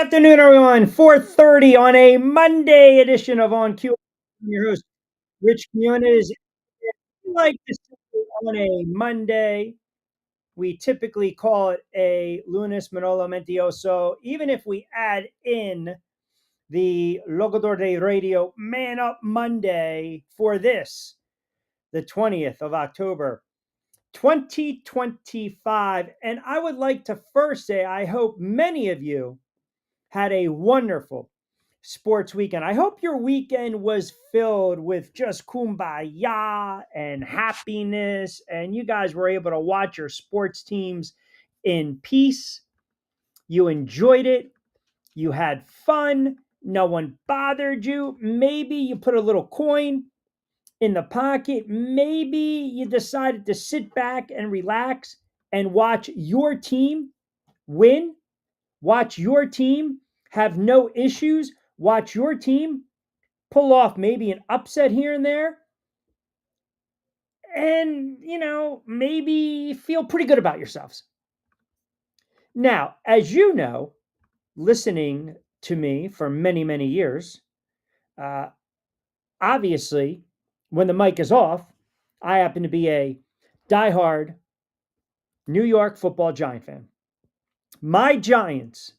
afternoon, everyone. 4:30 on a Monday edition of On Cue. I'm your host, Rich Quinones. Like this on a Monday, we typically call it a Lunes Manolo Mentiroso. Even if we add in the Locutor de Radio Man Up Monday for this, the 20th of October, 2025. And I would like to first say, I hope many of you had a wonderful sports weekend. I hope your weekend was filled with just kumbaya and happiness, and you guys were able to watch your sports teams in peace. You enjoyed it. You had fun. No one bothered you. Maybe you put a little coin in the pocket. Maybe you decided to sit back and relax and watch your team win. Watch your team have no issues. Watch your team pull off maybe an upset here and there. And, maybe feel pretty good about yourselves. Now, as you know, listening to me for many, many years, uh, obviously, when the mic is off, I happen to be a diehard New York football Giant fan. My Giants,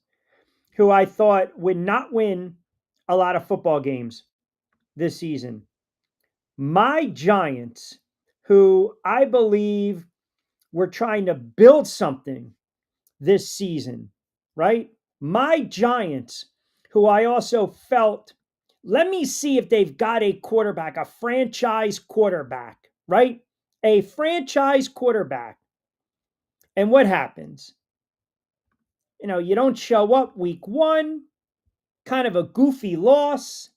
who I thought would not win a lot of football games this season. My Giants, who I believe were trying to build something this season, right? My Giants, who I also felt, let me see if they've got a quarterback, a franchise quarterback, right? A franchise quarterback. And what happens? You don't show up week one, kind of a goofy loss.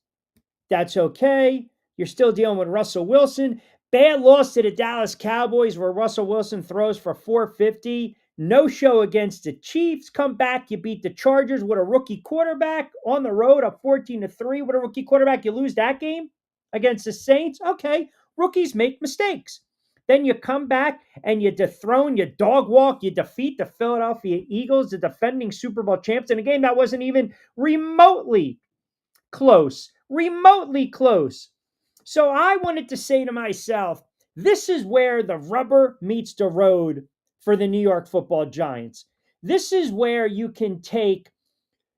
That's okay. You're still dealing with Russell Wilson. Bad loss to the Dallas Cowboys where Russell Wilson throws for 450. No show against the Chiefs. Come back, you beat the Chargers with a rookie quarterback on the road up 14-3 with a rookie quarterback. You lose that game against the Saints. Okay, rookies make mistakes. Then you come back and you dethrone, you dog walk, you defeat the Philadelphia Eagles, the defending Super Bowl champs, in a game that wasn't even remotely close. Remotely close. So I wanted to say to myself, this is where the rubber meets the road for the New York Football Giants. This is where you can take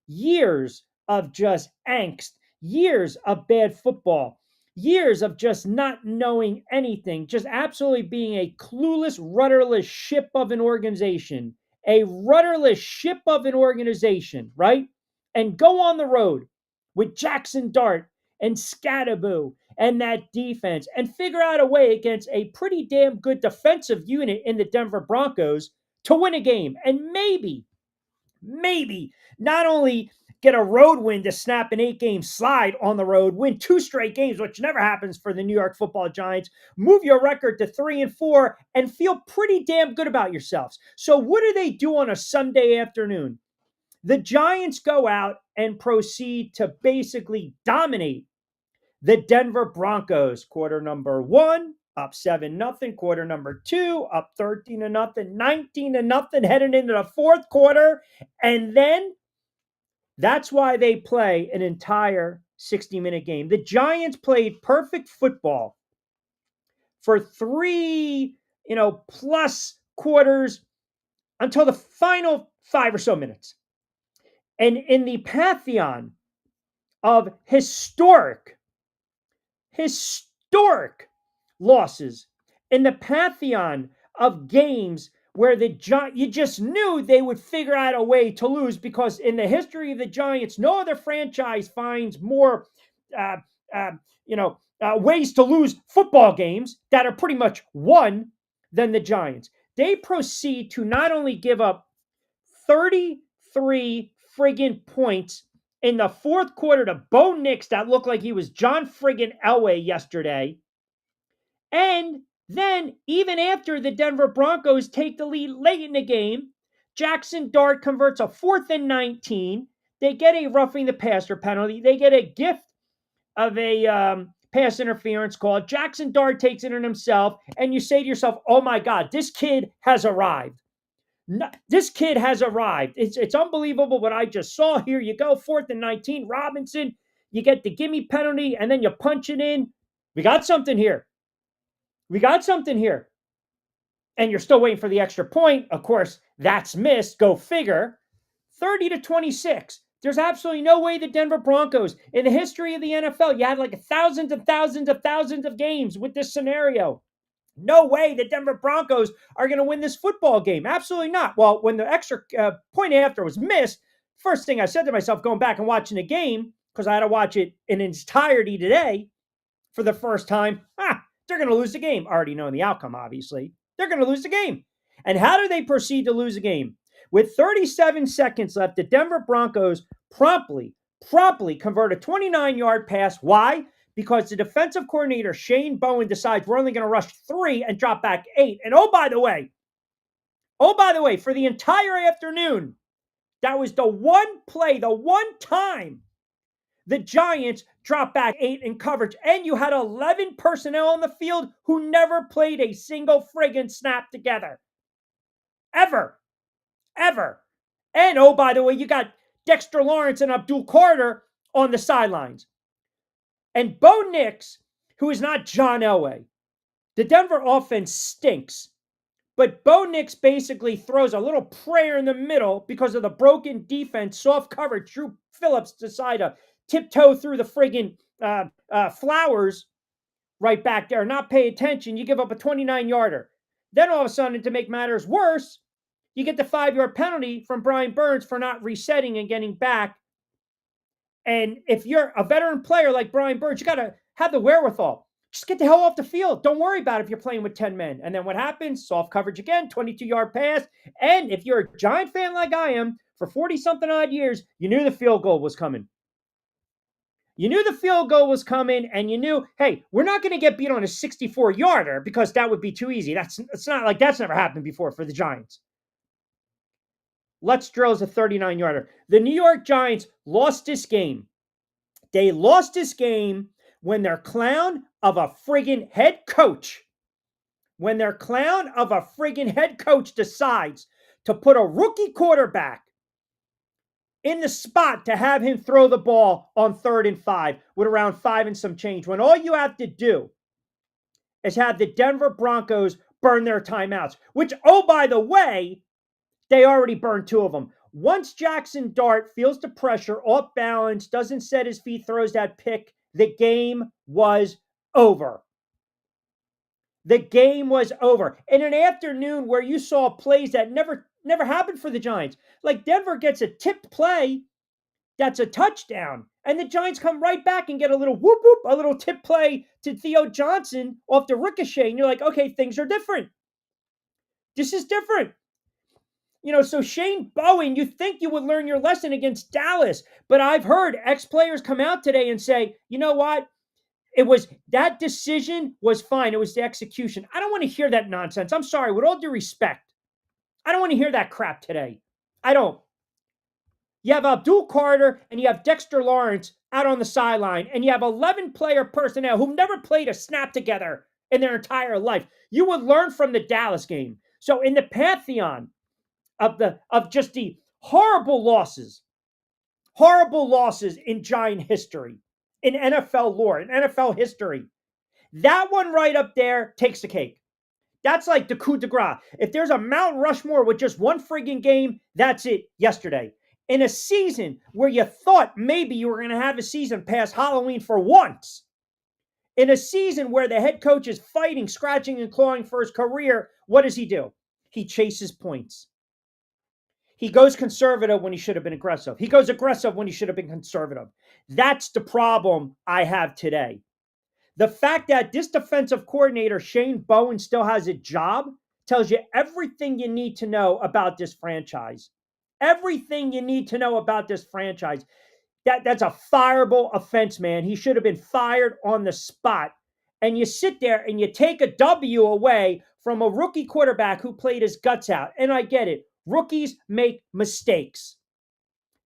years of just angst, years of bad football, years of just not knowing anything, just absolutely being a clueless, rudderless ship of an organization, right? And go on the road with Jackson Dart and Scatterboo and that defense and figure out a way against a pretty damn good defensive unit in the Denver Broncos to win a game. And maybe not only get a road win to snap an 8-game slide on the road, win 2 straight games, which never happens for the New York Football Giants, move your record to 3-4, and feel pretty damn good about yourselves. So what do they do on a Sunday afternoon? The Giants go out and proceed to basically dominate the Denver Broncos. Quarter number 1, up 7-0. Quarter number 2, up 13-0, 19-0, heading into the fourth quarter. And then that's why they play an entire 60-minute game. The Giants played perfect football for 3, plus quarters until the final 5 or so minutes. And in the pantheon of historic losses, in the pantheon of games where you just knew they would figure out a way to lose, because in the history of the Giants, no other franchise finds more, ways to lose football games that are pretty much won than the Giants. They proceed to not only give up 33 friggin' points in the fourth quarter to Bo Nix that looked like he was John friggin' Elway yesterday. And then, even after the Denver Broncos take the lead late in the game, Jackson Dart converts a 4th and 19. They get a roughing the passer penalty. They get a gift of a pass interference call. Jackson Dart takes it in himself, and you say to yourself, oh my God, this kid has arrived. No, this kid has arrived. It's unbelievable what I just saw. Here you go, 4th and 19. Robinson, you get the gimme penalty, and then you punch it in. We got something here. We got something here. And you're still waiting for the extra point. Of course, that's missed. Go figure. 30-26. There's absolutely no way the Denver Broncos, in the history of the NFL, you had like thousands and thousands of thousands of games with this scenario. No way the Denver Broncos are going to win this football game. Absolutely not. Well, when the extra point after was missed, first thing I said to myself, going back and watching the game, because I had to watch it in its entirety today for the first time, they're going to lose the game. Already knowing the outcome, obviously. They're going to lose the game. And how do they proceed to lose a game? With 37 seconds left, the Denver Broncos promptly convert a 29-yard pass. Why? Because the defensive coordinator, Shane Bowen, decides we're only going to rush 3 and drop back 8. And oh, by the way, for the entire afternoon, that was the one play, the one time the Giants dropped back 8 in coverage. And you had 11 personnel on the field who never played a single friggin' snap together. Ever. And oh, by the way, you got Dexter Lawrence and Abdul Carter on the sidelines. And Bo Nix, who is not John Elway. The Denver offense stinks. But Bo Nix basically throws a little prayer in the middle because of the broken defense, soft coverage. Drew Phillips decided to tiptoe through the friggin' flowers right back there, not pay attention. You give up a 29-yarder. Then all of a sudden, to make matters worse, you get the 5-yard penalty from Brian Burns for not resetting and getting back. And if you're a veteran player like Brian Burns, you got to have the wherewithal. Just get the hell off the field. Don't worry about it if you're playing with 10 men. And then what happens? Soft coverage again, 22-yard pass. And if you're a Giant fan like I am, for 40-something odd years, you knew the field goal was coming. You knew the field goal was coming, and you knew, hey, we're not going to get beat on a 64-yarder because that would be too easy. It's not like that's never happened before for the Giants. Let's drill as a 39-yarder. The New York Giants lost this game. They lost this game when their clown of a friggin' head coach, decides to put a rookie quarterback in the spot to have him throw the ball on 3rd and 5 with around 5 and some change, when all you have to do is have the Denver Broncos burn their timeouts, which, oh, by the way, they already burned 2 of them. Once Jackson Dart feels the pressure, off balance, doesn't set his feet, throws that pick, the game was over. The game was over. In an afternoon where you saw plays that never happened for the Giants. Like Denver gets a tipped play that's a touchdown, and the Giants come right back and get a little whoop whoop, a little tip play to Theo Johnson off the ricochet, and you're like, okay, things are different. This is different. So Shane Bowen, you think you would learn your lesson against Dallas, but I've heard ex-players come out today and say, you know what? That decision was fine. It was the execution. I don't want to hear that nonsense. I'm sorry. With all due respect, I don't want to hear that crap today. I don't. You have Abdul Carter and you have Dexter Lawrence out on the sideline, and you have 11-player personnel who've never played a snap together in their entire life. You would learn from the Dallas game. So in the pantheon of just the horrible losses in Giant history, in NFL lore, in NFL history, that one right up there takes the cake. That's like the coup de grace. If there's a Mount Rushmore with just one friggin' game, that's it yesterday. In a season where you thought maybe you were going to have a season past Halloween for once, in a season where the head coach is fighting, scratching, and clawing for his career, what does he do? He chases points. He goes conservative when he should have been aggressive. He goes aggressive when he should have been conservative. That's the problem I have today. The fact that this defensive coordinator, Shane Bowen, still has a job tells you everything you need to know about this franchise. Everything you need to know about this franchise. That's a fireable offense, man. He should have been fired on the spot. And you sit there and you take a W away from a rookie quarterback who played his guts out. And I get it. Rookies make mistakes.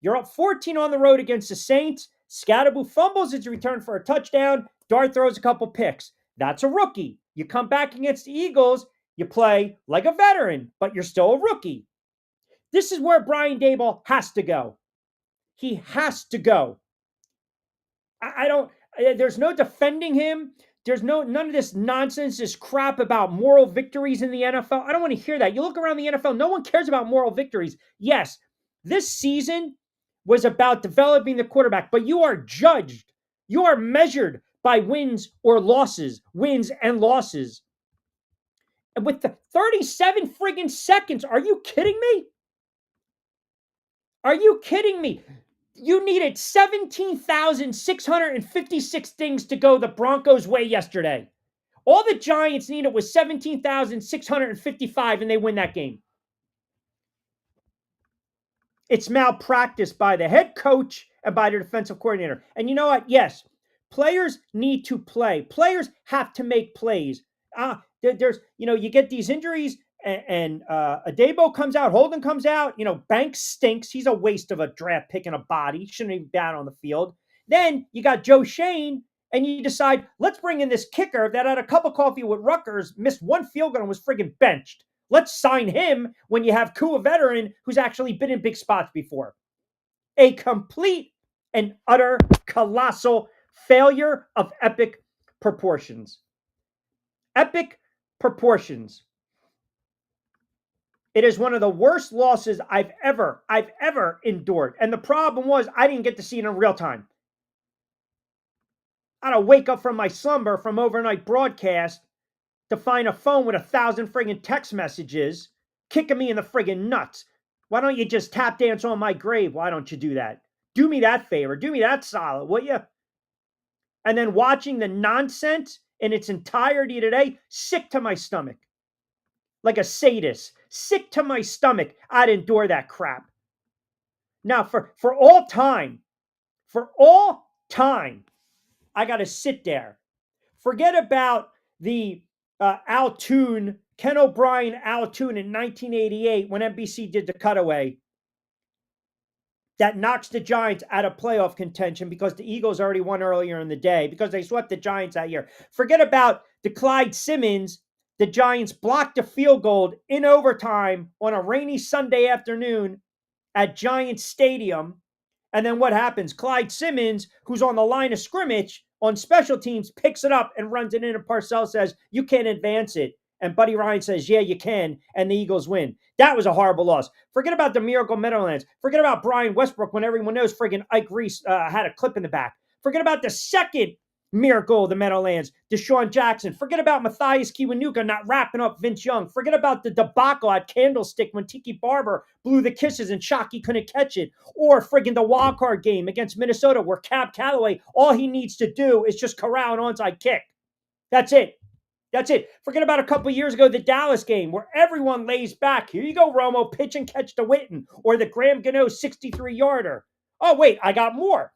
You're up 14 on the road against the Saints. Scatterboo fumbles as a return for a touchdown. Dart throws a couple picks. That's a rookie. You come back against the Eagles, you play like a veteran, but you're still a rookie. This is where Brian Daboll has to go. He has to go. I don't, there's no defending him. There's none of this nonsense, this crap about moral victories in the NFL. I don't want to hear that. You look around the NFL, no one cares about moral victories. Yes, this season was about developing the quarterback, but you are judged. You are measured by wins or losses, wins and losses. And with the 37 friggin' seconds, are you kidding me? Are you kidding me? You needed 17,656 things to go the Broncos' way yesterday. All the Giants needed was 17,655, and they win that game. It's malpractice by the head coach and by the defensive coordinator. And you know what? Yes, players need to play. Players have to make plays. There's, you get these injuries, and Daboll comes out, Holden comes out. Banks stinks. He's a waste of a draft pick and a body. Shouldn't even be out on the field. Then you got Joe Shane, and you decide, let's bring in this kicker that had a cup of coffee with Rutgers, missed one field goal and was friggin' benched. Let's sign him when you have a veteran who's actually been in big spots before. A complete and utter colossal failure of epic proportions. Epic proportions. It is one of the worst losses I've ever endured. And the problem was I didn't get to see it in real time. I had to wake up from my slumber from overnight broadcast to find a phone with 1,000 friggin' text messages kicking me in the friggin' nuts. Why don't you just tap dance on my grave? Why don't you do that? Do me that favor. Do me that solid, will you? And then watching the nonsense in its entirety today, sick to my stomach. Like a sadist. Sick to my stomach. I'd endure that crap. Now, for all time, I got to sit there. Forget about the Ken O'Brien Al Toon in 1988 when NBC did the cutaway that knocks the Giants out of playoff contention because the Eagles already won earlier in the day because they swept the Giants that year. Forget about the Clyde Simmons. The Giants blocked a field goal in overtime on a rainy Sunday afternoon at Giants Stadium. And then what happens? Clyde Simmons, who's on the line of scrimmage on special teams, picks it up and runs it in, and Parcells says, you can't advance it. And Buddy Ryan says, yeah, you can, and the Eagles win. That was a horrible loss. Forget about the Miracle Meadowlands. Forget about Brian Westbrook when everyone knows friggin' Ike Reese had a clip in the back. Forget about the second miracle of the Meadowlands, Deshaun Jackson. Forget about Matthias Kiwanuka not wrapping up Vince Young. Forget about the debacle at Candlestick when Tiki Barber blew the kisses and Shockey couldn't catch it. Or friggin' the wild card game against Minnesota where Cab Calloway, all he needs to do is just corral an onside kick. That's it. That's it. Forget about a couple of years ago, the Dallas game where everyone lays back. Here you go, Romo, pitch and catch to Witten. Or the Graham Gano 63-yarder. Oh, wait, I got more.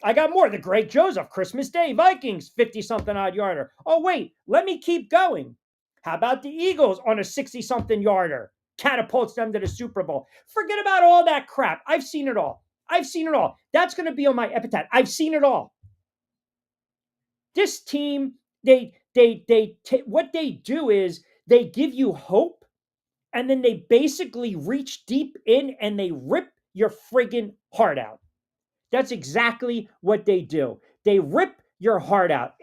The Greg Joseph, Christmas Day, Vikings, 50-something odd yarder. Oh, wait, let me keep going. How about the Eagles on a 60-something yarder? Catapults them to the Super Bowl. Forget about all that crap. I've seen it all. That's going to be on my epitaph. I've seen it all. This team, what they do is they give you hope, and then they basically reach deep in and they rip your friggin' heart out. That's exactly what they do. They rip your heart out.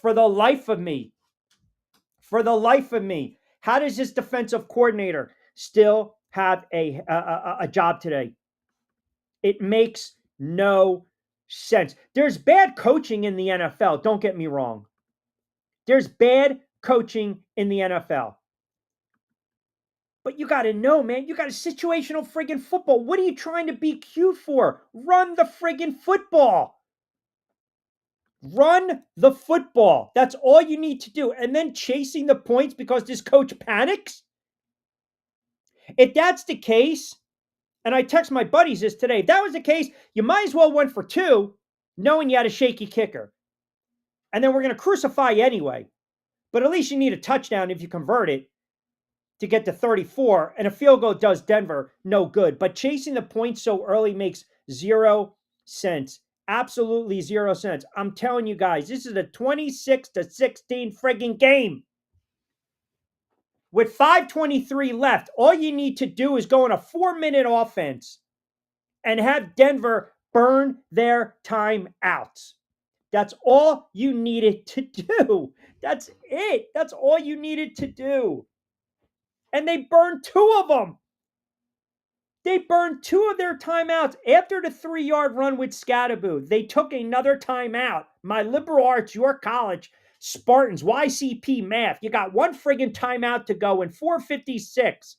For the life of me, how does this defensive coordinator still have a job today? It makes no sense. There's bad coaching in the NFL. Don't get me wrong. There's bad coaching in the NFL. But you got to know, man, you got a situational friggin' football. What are you trying to be cute for? Run the friggin' football. Run the football. That's all you need to do. And then chasing the points because this coach panics? If that's the case, and I text my buddies this today, if that was the case, you might as well went for 2, knowing you had a shaky kicker. And then we're going to crucify you anyway. But at least you need a touchdown if you convert it to get to 34, and a field goal does Denver no good. But chasing the points so early makes 0 sense. Absolutely 0 sense. I'm telling you guys, this is a 26-16 friggin' game. with 5:23 left, all you need to do is go on a 4-minute offense and have Denver burn their timeouts. That's all you needed to do. That's it. That's all you needed to do. And they burned 2 of them. They burned 2 of their timeouts after the 3-yard run with Scatterboo. They took another timeout. My liberal arts, your college, Spartans, YCP math. You got 1 friggin' timeout to go in 4:56.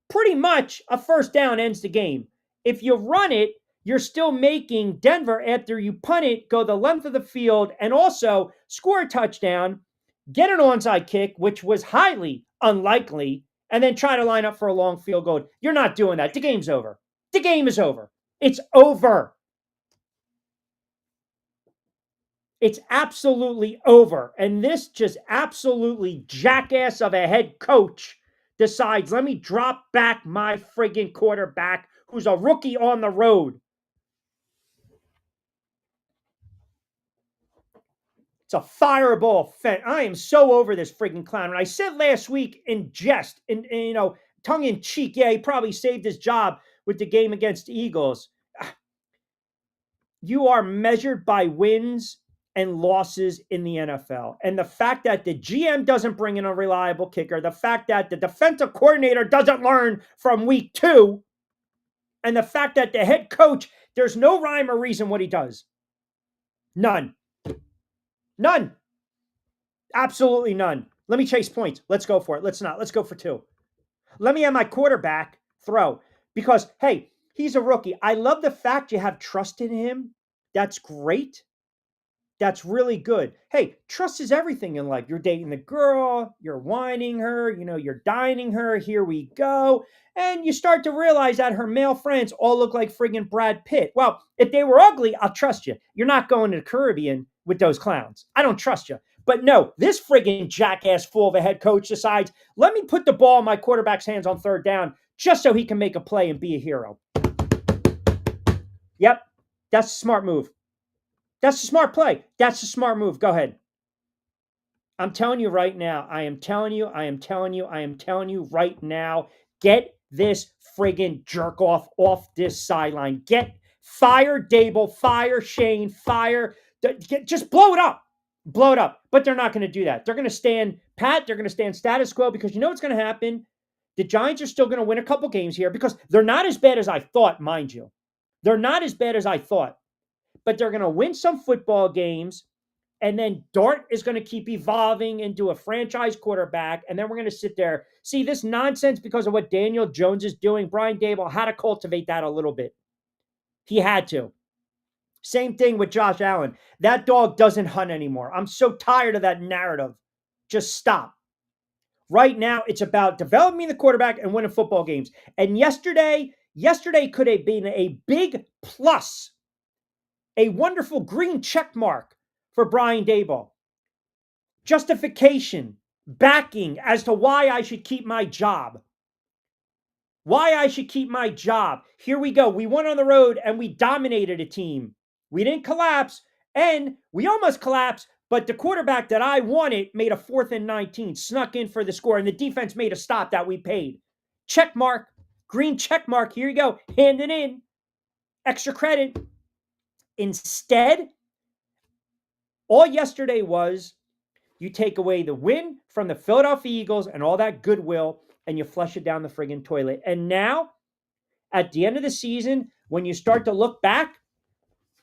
Pretty much a first down ends the game. If you run it, you're still making Denver, after you punt it, go the length of the field and also score a touchdown, get an onside kick, which was highly unlikely, and then try to line up for a long field goal. You're not doing that. The game's over. The game is over. It's over. It's absolutely over. And this just absolutely jackass of a head coach decides, let me drop back my friggin' quarterback who's a rookie on the road. It's a fireball. I am so over this friggin' clown. And I said last week in jest, in tongue in cheek, yeah, he probably saved his job with the game against the Eagles. You are measured by wins and losses in the NFL. And the fact that the GM doesn't bring in a reliable kicker, the fact that the defensive coordinator doesn't learn from week 2, and the fact that the head coach, there's no rhyme or reason what he does. None. None. Absolutely none. Let me chase points. Let's go for it. Let's not. Let's go for 2. Let me have my quarterback throw because, hey, he's a rookie. I love the fact you have trust in him. That's great. That's really good. Hey, trust is everything in life. You're dating the girl, you're whining her, you're dining her. Here we go. And you start to realize that her male friends all look like friggin' Brad Pitt. Well, if they were ugly, I'll trust you. You're not going to the Caribbean with those clowns. I don't trust you. But no, this friggin' jackass fool of a head coach decides, let me put the ball in my quarterback's hands on 3rd down just so he can make a play and be a hero. Yep, that's a smart move. That's a smart play. That's a smart move. Go ahead. I'm telling you right now. I am telling you right now. Get this friggin' jerk off this sideline. Fire Daboll, fire Shane, just blow it up. Blow it up. But they're not going to do that. They're going to stand pat. They're going to stand status quo because you know what's going to happen? The Giants are still going to win a couple games here because they're not as bad as I thought, mind you. They're not as bad as I thought. But they're going to win some football games, and then Dart is going to keep evolving into a franchise quarterback, and then we're going to sit there. See, this nonsense because of what Daniel Jones is doing, Brian Daboll had to cultivate that a little bit. He had to. Same thing with Josh Allen. That dog doesn't hunt anymore. I'm so tired of that narrative. Just stop. Right now, it's about developing the quarterback and winning football games. And yesterday could have been a big plus. A wonderful green check mark for Brian Daboll. Justification, backing as to why I should keep my job. Why I should keep my job. Here we go. We went on the road and we dominated a team. We didn't collapse, and we almost collapsed, but the quarterback that I wanted made a 4th and 19, snuck in for the score, and the defense made a stop that we paid. Check mark, green check mark. Here you go. Hand it in. Extra credit. Instead, all yesterday was you take away the win from the Philadelphia Eagles and all that goodwill, and you flush it down the friggin' toilet. And now, at the end of the season, when you start to look back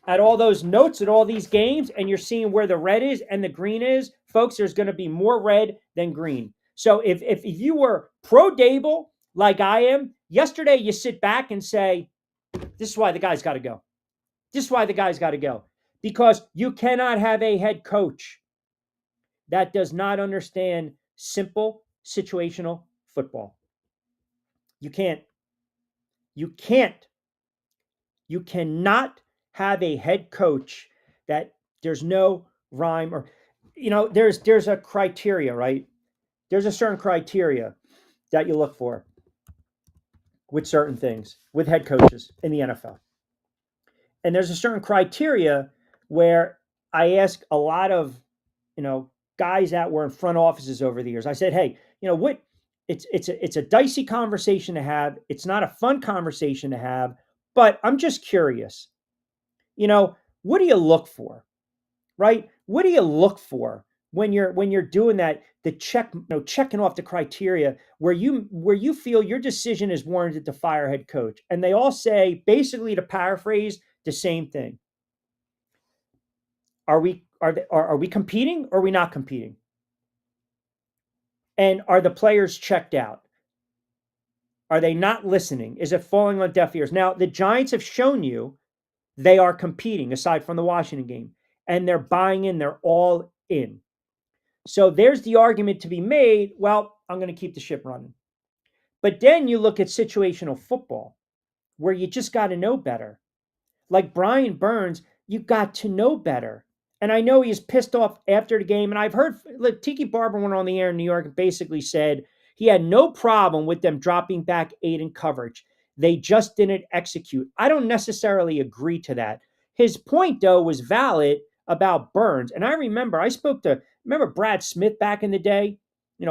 at all those notes at all these games, and you're seeing where the red is and the green is, folks, there's going to be more red than green. So if you were pro Daboll like I am, yesterday you sit back and say, this is why the guy's got to go. This is why the guy's got to go. Because you cannot have a head coach that does not understand simple situational football. You can't. You can't. You cannot have a head coach that there's no rhyme or, there's a criteria, right? There's a certain criteria that you look for with certain things, with head coaches in the NFL. And there's a certain criteria where I ask a lot of, guys that were in front offices over the years. I said, hey, It's a dicey conversation to have. It's not a fun conversation to have, but I'm just curious. You know, what do you look for? Right? What do you look for when you're doing that? The checking off the criteria where you feel your decision is warranted to fire head coach, and they all say basically, to paraphrase, the same thing. Are we competing or are we not competing? And are the players checked out? Are they not listening? Is it falling on deaf ears? Now, the Giants have shown you they are competing aside from the Washington game, and they're buying in, they're all in. So there's the argument to be made. Well, I'm going to keep the ship running. But then you look at situational football where you just got to know better. Like Brian Burns, you got to know better. And I know he's pissed off after the game. And I've heard, look, Tiki Barber went on the air in New York and basically said he had no problem with them dropping back 8 in coverage. They just didn't execute. I don't necessarily agree to that. His point, though, was valid about Burns. And I remember Brad Smith back in the day,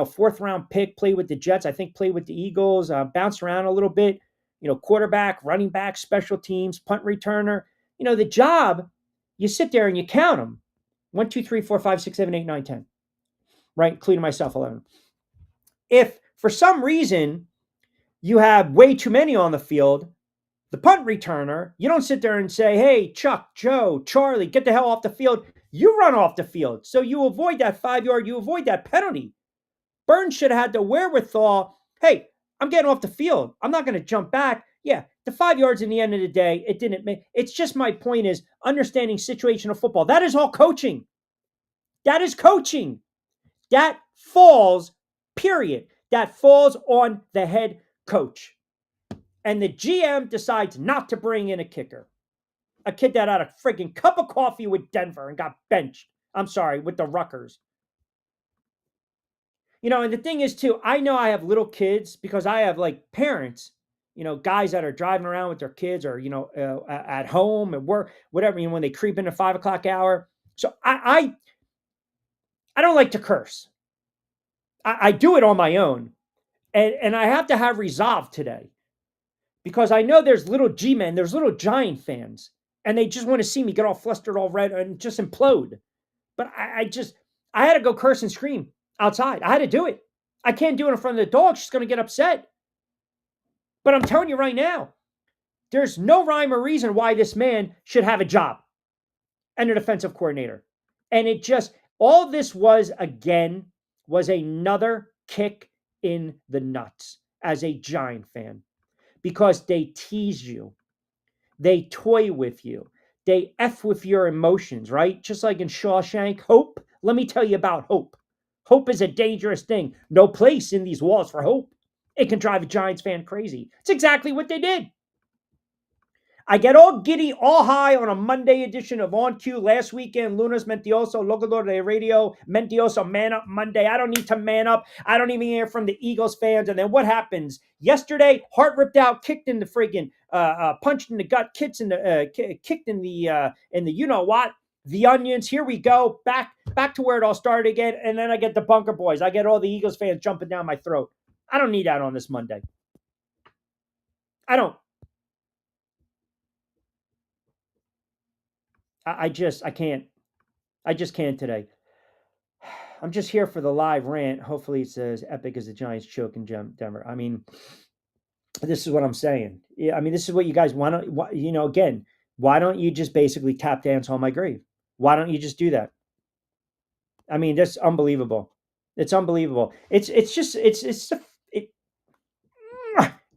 fourth round pick, played with the Jets, I think played with the Eagles, bounced around a little bit, quarterback, running back, special teams, punt returner. The job, you sit there and you count them. 1, 2, 3, 4, 5, 6, 7, 8, 9, 10. Right? Including myself 11. If for some reason you have way too many on the field, the punt returner, you don't sit there and say, hey, Chuck, Joe, Charlie, get the hell off the field. You run off the field. So you avoid that 5-yard, you avoid that penalty. Burns should have had the wherewithal. Hey, I'm getting off the field. I'm not going to jump back. Yeah, the 5 yards in the end of the day, it didn't make. It's just my point is understanding situational football. That is all coaching. That is coaching. That falls, period. That falls on the head coach. And the GM decides not to bring in a kicker. A kid that had a freaking cup of coffee with Denver and got benched. I'm sorry, with the Rutgers. And the thing is, too, I know I have little kids because I have like parents, guys that are driving around with their kids or, at home and work, whatever, when they creep in the 5 o'clock hour. So I don't like to curse. I do it on my own. And I have to have resolve today because I know there's little G-men, there's little Giant fans, and they just want to see me get all flustered, all red, and just implode. But I had to go curse and scream outside. I had to do it. I can't do it in front of the dog. She's going to get upset. But I'm telling you right now, there's no rhyme or reason why this man should have a job and a defensive coordinator. And all this was another kick in the nuts as a Giant fan because they tease you. They toy with you. They F with your emotions, right? Just like in Shawshank, hope. Let me tell you about hope. Hope is a dangerous thing. No place in these walls for hope. It can drive a Giants fan crazy. It's exactly what they did. I get all giddy, all high on a Monday edition of On Cue last weekend. Lunes Mentiroso, Locutor de Radio, Mentiroso, Man Up Monday. I don't need to man up. I don't even hear from the Eagles fans. And then what happens? Yesterday, heart ripped out, kicked in the friggin', punched in the gut, kicked in the you know what? The onions. Here we go. Back to where it all started again. And then I get the Bunker Boys. I get all the Eagles fans jumping down my throat. I don't need that on this Monday. I don't. I can't. I just can't today. I'm just here for the live rant. Hopefully it's as epic as the Giants choke in Denver. I mean, this is what I'm saying. Yeah, I mean, this is what you guys want to, again, why don't you just basically tap dance on my grave? Why don't you just do that? I mean, that's unbelievable. It's unbelievable. It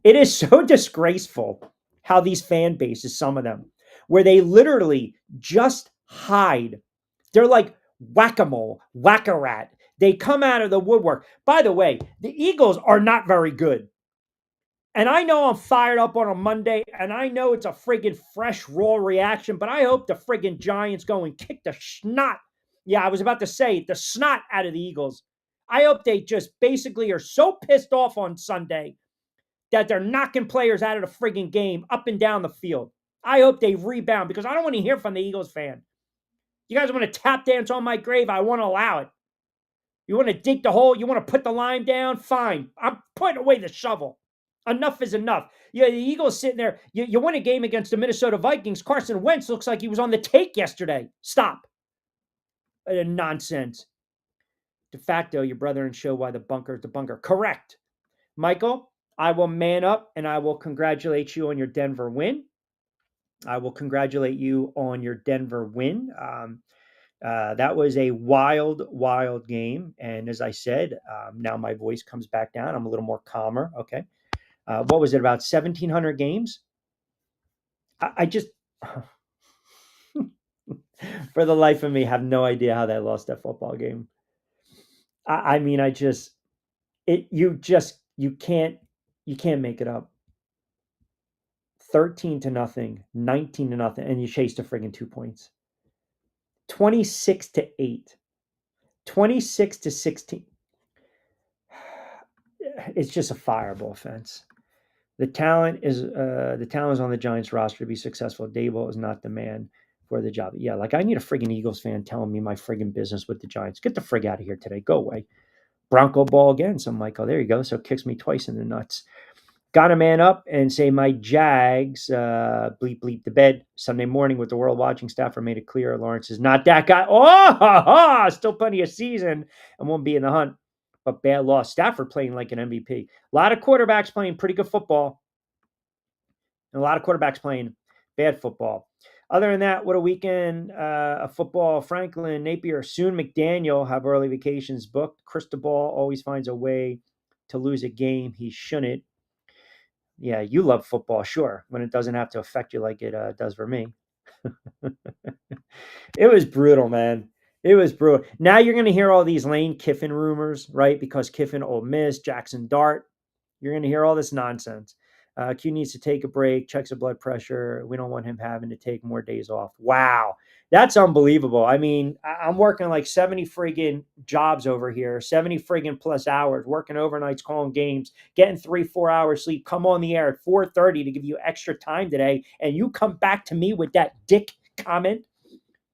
is so disgraceful how these fan bases, some of them, where they literally just hide. They're like whack-a-mole, whack-a-rat. They come out of the woodwork. By the way, the Eagles are not very good. And I know I'm fired up on a Monday, and I know it's a friggin' fresh, raw reaction, but I hope the friggin' Giants go and kick the snot. Yeah, I was about to say the snot out of the Eagles. I hope they just basically are so pissed off on Sunday that they're knocking players out of the friggin' game up and down the field. I hope they rebound because I don't want to hear from the Eagles fan. You guys want to tap dance on my grave? I want to allow it. You want to dig the hole? You want to put the lime down? Fine. I'm putting away the shovel. Enough is enough. Yeah, the Eagles sitting there. You win a game against the Minnesota Vikings. Carson Wentz looks like he was on the take yesterday. Stop. Nonsense. De facto, your brother and show why the bunker is the bunker. Correct. Michael, I will man up and I will congratulate you on your Denver win. I will congratulate you on your Denver win. That was a wild, wild game. And as I said, now my voice comes back down. I'm a little more calmer. Okay. What was it, about 1,700 games? I just, for the life of me, have no idea how they lost that football game. I mean, you can't make it up. 13-0, 19-0, and you chased a friggin' 2 points. 26-8, 26-16. It's just a fireball offense. The talent is on the Giants roster to be successful. Daboll is not the man for the job. Yeah, like I need a friggin' Eagles fan telling me my friggin' business with the Giants. Get the frig out of here today. Go away. Bronco ball again. So Michael, there you go. So it kicks me twice in the nuts. Got to man up and say my Jags, bleep, bleep the bed. Sunday morning with the world watching staffer made it clear Lawrence is not that guy. Oh, ha, ha, still plenty of season and won't be in the hunt. But bad loss. Stafford playing like an MVP. A lot of quarterbacks playing pretty good football. And a lot of quarterbacks playing bad football. Other than that, what a weekend of football. Franklin, Napier, soon McDaniel have early vacations booked. Cristobal always finds a way to lose a game he shouldn't. Yeah, you love football, sure, when it doesn't have to affect you like it does for me. It was brutal, man. It was brutal. Now you're going to hear all these Lane Kiffin rumors, right? Because Kiffin, Ole Miss, Jackson Dart. You're going to hear all this nonsense. Q needs to take a break, checks his blood pressure. We don't want him having to take more days off. Wow. That's unbelievable. I mean, I'm working like 70 friggin' jobs over here, 70 friggin' plus hours, working overnights, calling games, getting 3-4 hours sleep, come on the air at 4:30 to give you extra time today. And you come back to me with that dick comment,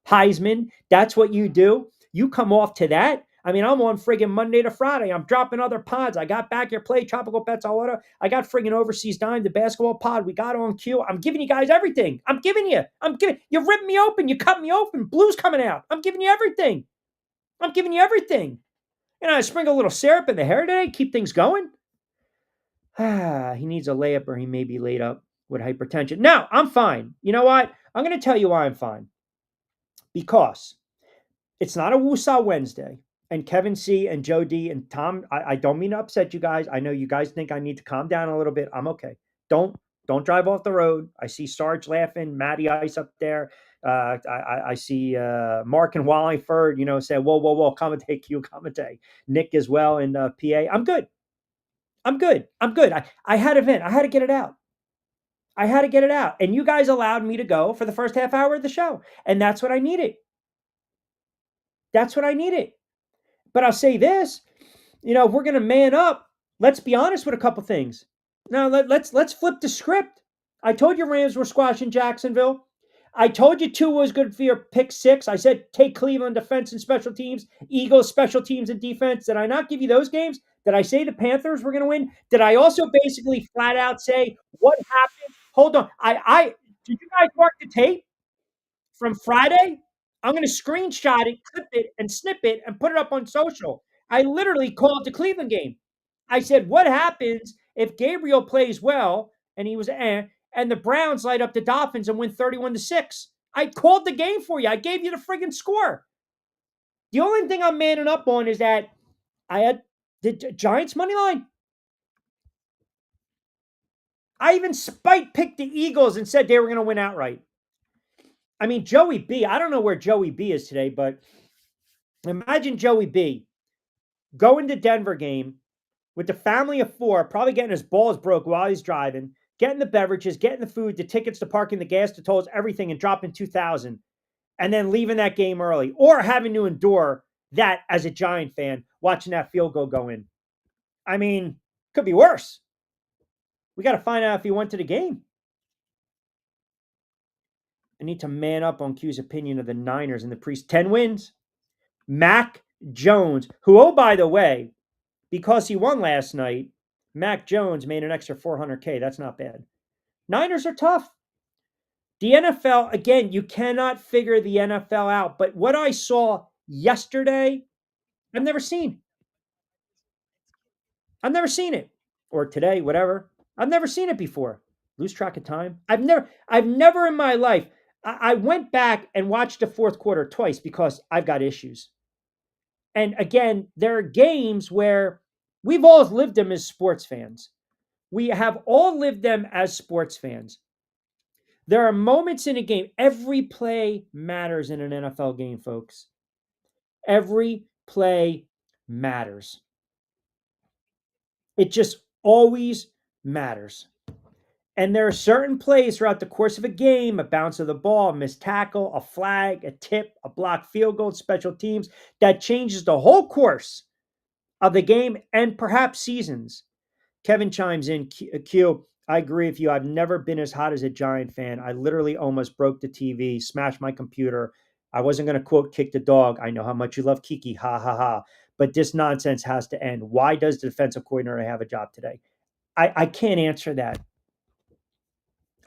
Heisman. That's what you do. You come off to that. I mean, I'm on friggin' Monday to Friday. I'm dropping other pods. I got Back Your Play, Tropical Pets, all that. I got friggin' Overseas Dime, the basketball pod. We got on cue. I'm giving you guys everything. You ripped me open. You cut me open. Blue's coming out. I'm giving you everything. I sprinkle a little syrup in the hair today. Keep things going. He needs a layup or he may be laid up with hypertension. No, I'm fine. You know what? I'm going to tell you why I'm fine. Because it's not a Woosah Wednesday. And Kevin C. and Joe D. and Tom, I don't mean to upset you guys. I know you guys think I need to calm down a little bit. I'm okay. Don't drive off the road. I see Sarge laughing, Matty Ice up there. I see Mark and Wallingford, say, whoa, commentate, Q, commentate. Nick as well in PA. I'm good. I had a vent. I had to get it out. And you guys allowed me to go for the first half hour of the show. And that's what I needed. But I'll say this, if we're going to man up, let's be honest with a couple things. Now, let's flip the script. I told you Rams were squashing Jacksonville. I told you Tua was good for your pick six. I said take Cleveland defense and special teams, Eagles special teams and defense. Did I not give you those games? Did I say the Panthers were going to win? Did I also basically flat out say what happened? Hold on. Did you guys mark the tape from Friday? I'm going to screenshot it, clip it, and snip it, and put it up on social. I literally called the Cleveland game. I said, what happens if Gabriel plays well, and he was and the Browns light up the Dolphins and win 31-6? I called the game for you. I gave you the friggin' score. The only thing I'm manning up on is that I had the Giants money line. I even spite picked the Eagles and said they were going to win outright. I mean, Joey B, I don't know where Joey B is today, but imagine Joey B going to Denver game with the family of four, probably getting his balls broke while he's driving, getting the beverages, getting the food, the tickets, the parking, the gas, the tolls, everything, and dropping 2,000, and then leaving that game early, or having to endure that as a Giant fan, watching that field goal go in. I mean, could be worse. We got to find out if he went to the game. I need to man up on Q's opinion of the Niners and the 10 wins. Mac Jones, who, oh, by the way, because he won last night, Mac Jones made an extra 400K. That's not bad. Niners are tough. The NFL, again, you cannot figure the NFL out. But what I saw yesterday, I've never seen. I've never seen it. Or today, whatever. I've never seen it before. Lose track of time. I've never in my life. I went back and watched the fourth quarter twice because I've got issues. And again, there are games where we've all lived them as sports fans. We have all lived them as sports fans. There are moments in a game. Every play matters in an NFL game, folks. Every play matters. It just always matters. And there are certain plays throughout the course of a game, a bounce of the ball, a missed tackle, a flag, a tip, a blocked field goal, special teams, that changes the whole course of the game and perhaps seasons. Kevin chimes in, Q, I agree with you. I've never been as hot as a Giant fan. I literally almost broke the TV, smashed my computer. I wasn't going to quote kick the dog. I know how much you love Kiki. Ha ha ha. But this nonsense has to end. Why does the defensive coordinator have a job today? I can't answer that.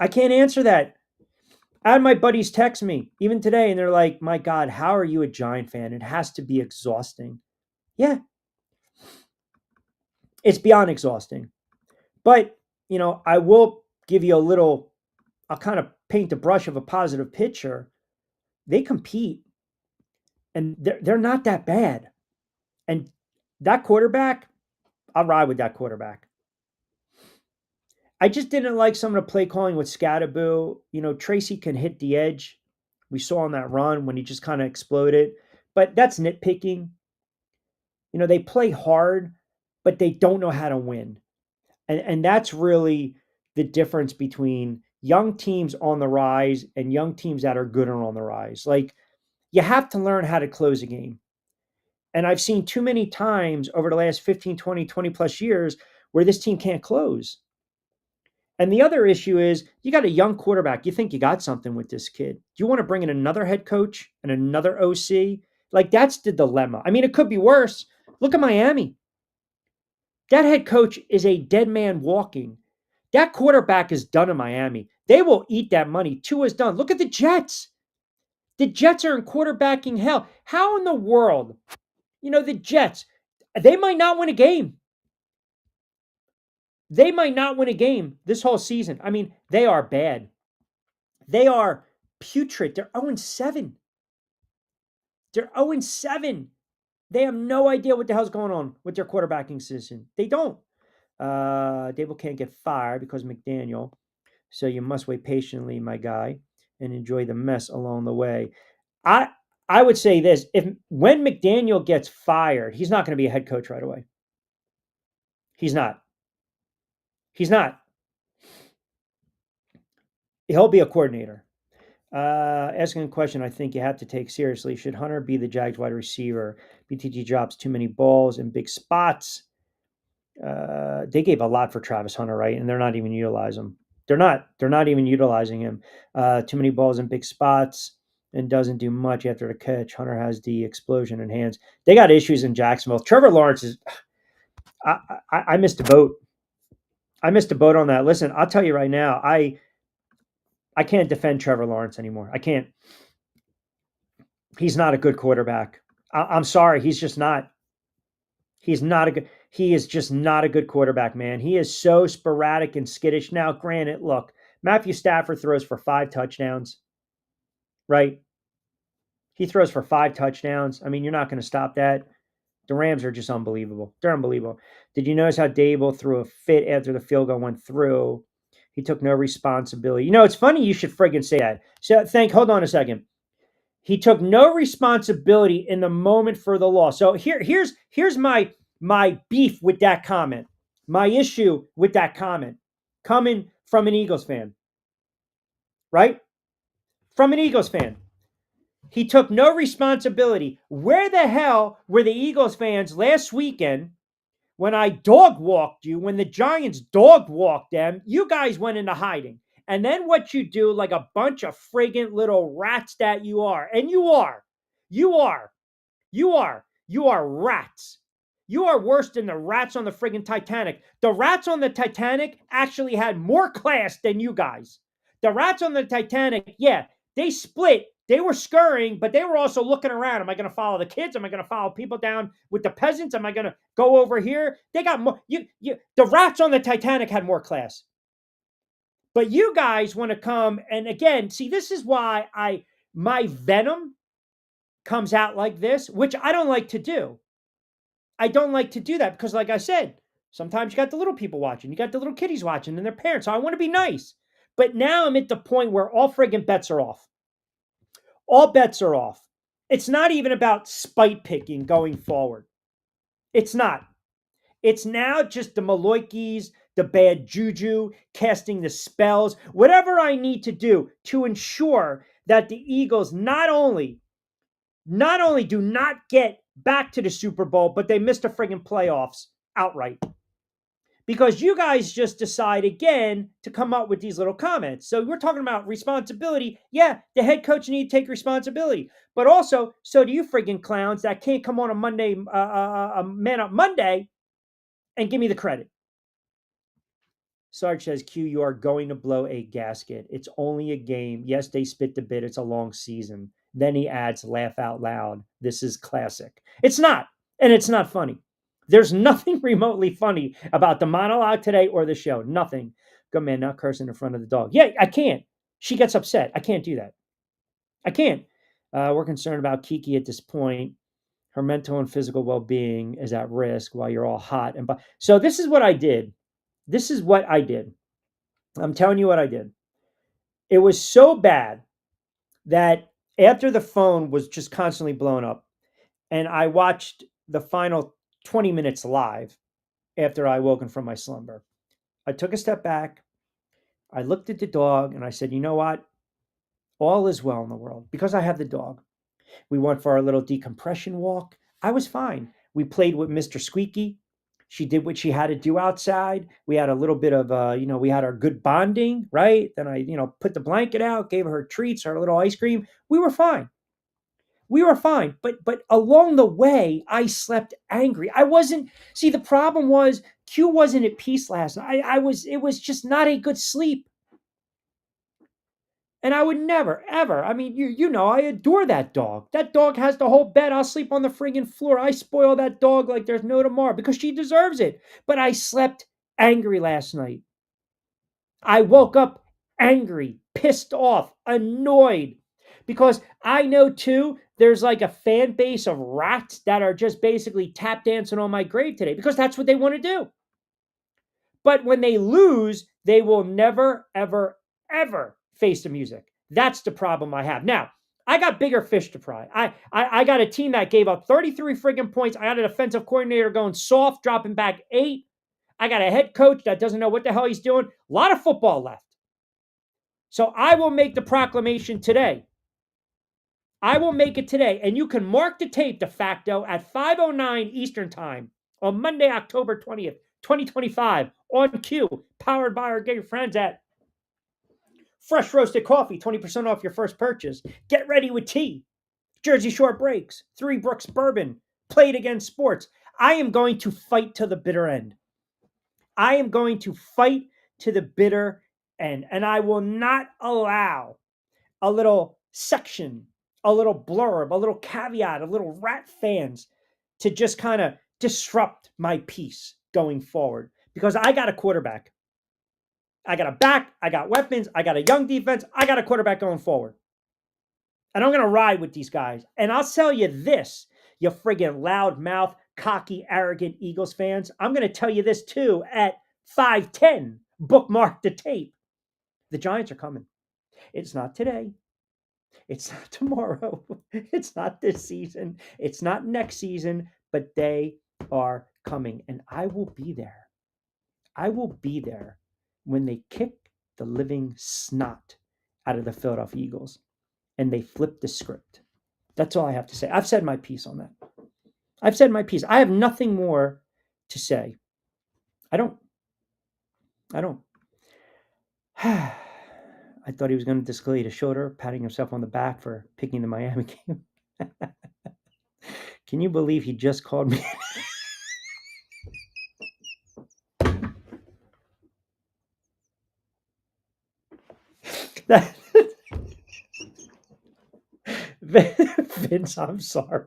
I can't answer that. I had my buddies text me even today, and they're like, my God, how are you a Giant fan? It has to be exhausting. Yeah, it's beyond exhausting. But, I will give you a little, I'll kind of paint the brush of a positive picture. They compete, and they're not that bad. And that quarterback, I'll ride with that quarterback. I just didn't like some of the play calling with Scatterboo. Tracy can hit the edge. We saw on that run when he just kind of exploded. But that's nitpicking. They play hard, but they don't know how to win. And that's really the difference between young teams on the rise and young teams that are good and on the rise. Like, you have to learn how to close a game. And I've seen too many times over the last 15, 20 plus years where this team can't close. And the other issue is you got a young quarterback. You think you got something with this kid. Do you want to bring in another head coach and another OC? Like, that's the dilemma. I mean, it could be worse. Look at Miami. That head coach is a dead man walking. That quarterback is done in Miami. They will eat that money. Tua's done. Look at the Jets. The Jets are in quarterbacking hell. How in the world? The Jets, they might not win a game. They might not win a game this whole season. I mean, they are bad. They are putrid. They're 0-7. They're 0-7. They have no idea what the hell's going on with their quarterbacking system. They don't. Daboll can't get fired because McDaniel. So you must wait patiently, my guy, and enjoy the mess along the way. I would say this: when McDaniel gets fired, he's not going to be a head coach right away. He's not. He's not. He'll be a coordinator. Asking a question I think you have to take seriously. Should Hunter be the Jags wide receiver? BTG drops too many balls in big spots. They gave a lot for Travis Hunter, right? And they're not even utilizing him. They're not even utilizing him. Too many balls in big spots and doesn't do much after the catch. Hunter has the explosion in hands. They got issues in Jacksonville. Trevor Lawrence is. I missed a boat. I missed a boat on that. Listen, I'll tell you right now. I can't defend Trevor Lawrence anymore. I can't. He's not a good quarterback. I'm sorry. He's just not. He's not a good. He is just not a good quarterback, man. He is so sporadic and skittish. Now, granted, look, Matthew Stafford throws for 5 touchdowns, right? He throws for 5 touchdowns. I mean, you're not going to stop that. The Rams are just unbelievable. They're unbelievable. Did you notice how Daboll threw a fit after the field goal went through? He took no responsibility. It's funny you should friggin' say that. So hold on a second. He took no responsibility in the moment for the loss. So here's my beef with that comment. My issue with that comment coming from an Eagles fan. Right? From an Eagles fan. He took no responsibility. Where the hell were the Eagles fans last weekend when I dog walked you, when the Giants dog walked them? You guys went into hiding. And then what you do, like a bunch of friggin' little rats that you are, and you are, You are rats. You are worse than the rats on the friggin' Titanic. The rats on the Titanic actually had more class than you guys. The rats on the Titanic, yeah, they split. They were scurrying, but they were also looking around. Am I going to follow the kids? Am I going to follow people down with the peasants? Am I going to go over here? They got more. The rats on the Titanic had more class. But you guys want to come and again, see, this is why my venom comes out like this, which I don't like to do. I don't like to do that because, like I said, sometimes you got the little people watching, you got the little kiddies watching and their parents. So I want to be nice. But now I'm at the point where all friggin' bets are off. All bets are off. It's not even about spite picking going forward. It's not. It's now just the Maloikis, the bad juju, casting the spells, whatever I need to do to ensure that the Eagles not only do not get back to the Super Bowl, but they missed the friggin' playoffs outright. Because you guys just decide again to come up with these little comments. So we're talking about responsibility. Yeah, the head coach needs to take responsibility. But also, so do you friggin' clowns that can't come on a Monday, Man Up Monday and give me the credit. Sarge says, Q, you are going to blow a gasket. It's only a game. Yes, they spit the bit. It's a long season. Then he adds, laugh out loud. This is classic. It's not. And it's not funny. There's nothing remotely funny about the monologue today or the show. Nothing. Go, man, not cursing in front of the dog. Yeah, I can't. She gets upset. I can't do that. I can't. We're concerned about Kiki at this point. Her mental and physical well-being is at risk while you're all hot. So this is what I did. This is what I did. I'm telling you what I did. It was so bad that after the phone was just constantly blown up, and I watched the final 20 minutes live after I woken from my slumber, I took a step back. I looked at the dog and I said, you know what? All is well in the world because I have the dog. We went for our little decompression walk. I was fine. We played with Mr. Squeaky. She did what she had to do outside. We had a little bit of, we had our good bonding, right? Then I, put the blanket out, gave her treats, our little ice cream. We were fine. We were fine. But along the way, I slept angry. I wasn't, see, the problem was Q wasn't at peace last night. It was just not a good sleep. And I would never, ever. I mean, I adore that dog. That dog has the whole bed. I'll sleep on the friggin' floor. I spoil that dog like there's no tomorrow because she deserves it. But I slept angry last night. I woke up angry, pissed off, annoyed. Because I know too, there's like a fan base of rats that are just basically tap dancing on my grave today because that's what they want to do. But when they lose, they will never, ever, ever face the music. That's the problem I have. Now, I got bigger fish to fry. I got a team that gave up 33 friggin' points. I got an offensive coordinator going soft, dropping back 8. I got a head coach that doesn't know what the hell he's doing. A lot of football left. So I will make the proclamation today. I will make it today. And you can mark the tape de facto at 5:09 Eastern Time on Monday, October 20th, 2025 on Q, powered by our gay friends at Fresh Roasted Coffee, 20% off your first purchase. Get ready with tea, Jersey Shore Breaks, Three Brooks Bourbon, Played Against Sports. I am going to fight to the bitter end. I am going to fight to the bitter end. And I will not allow a little section, a little blurb, a little caveat, a little rat fans to just kind of disrupt my peace going forward. Because I got a quarterback. I got a back, I got weapons, I got a young defense, I got a quarterback going forward. And I'm going to ride with these guys. And I'll tell you this, you friggin' loudmouth, cocky, arrogant Eagles fans. I'm going to tell you this too at 5:10. Bookmark the tape. The Giants are coming. It's not today. It's not tomorrow. It's not this season. It's not next season, but they are coming. And I will be there. I will be there when they kick the living snot out of the Philadelphia Eagles and they flip the script. That's all I have to say. I've said my piece on that. I've said my piece. I have nothing more to say. I don't. I thought he was going to display a shoulder, patting himself on the back for picking the Miami game. Can you believe he just called me? That, Vince, I'm sorry.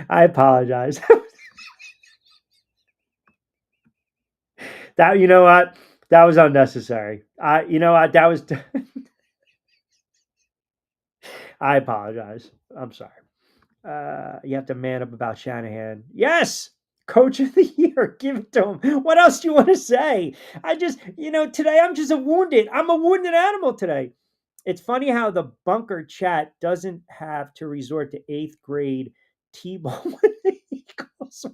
I apologize. That you know what? That was unnecessary. You know what? That was. I apologize. I'm sorry. You have to man up about Shanahan. Yes, coach of the year. Give it to him. What else do you want to say? Today I'm just a wounded. I'm a wounded animal today. It's funny how the bunker chat doesn't have to resort to eighth grade T-ball when the Eagles.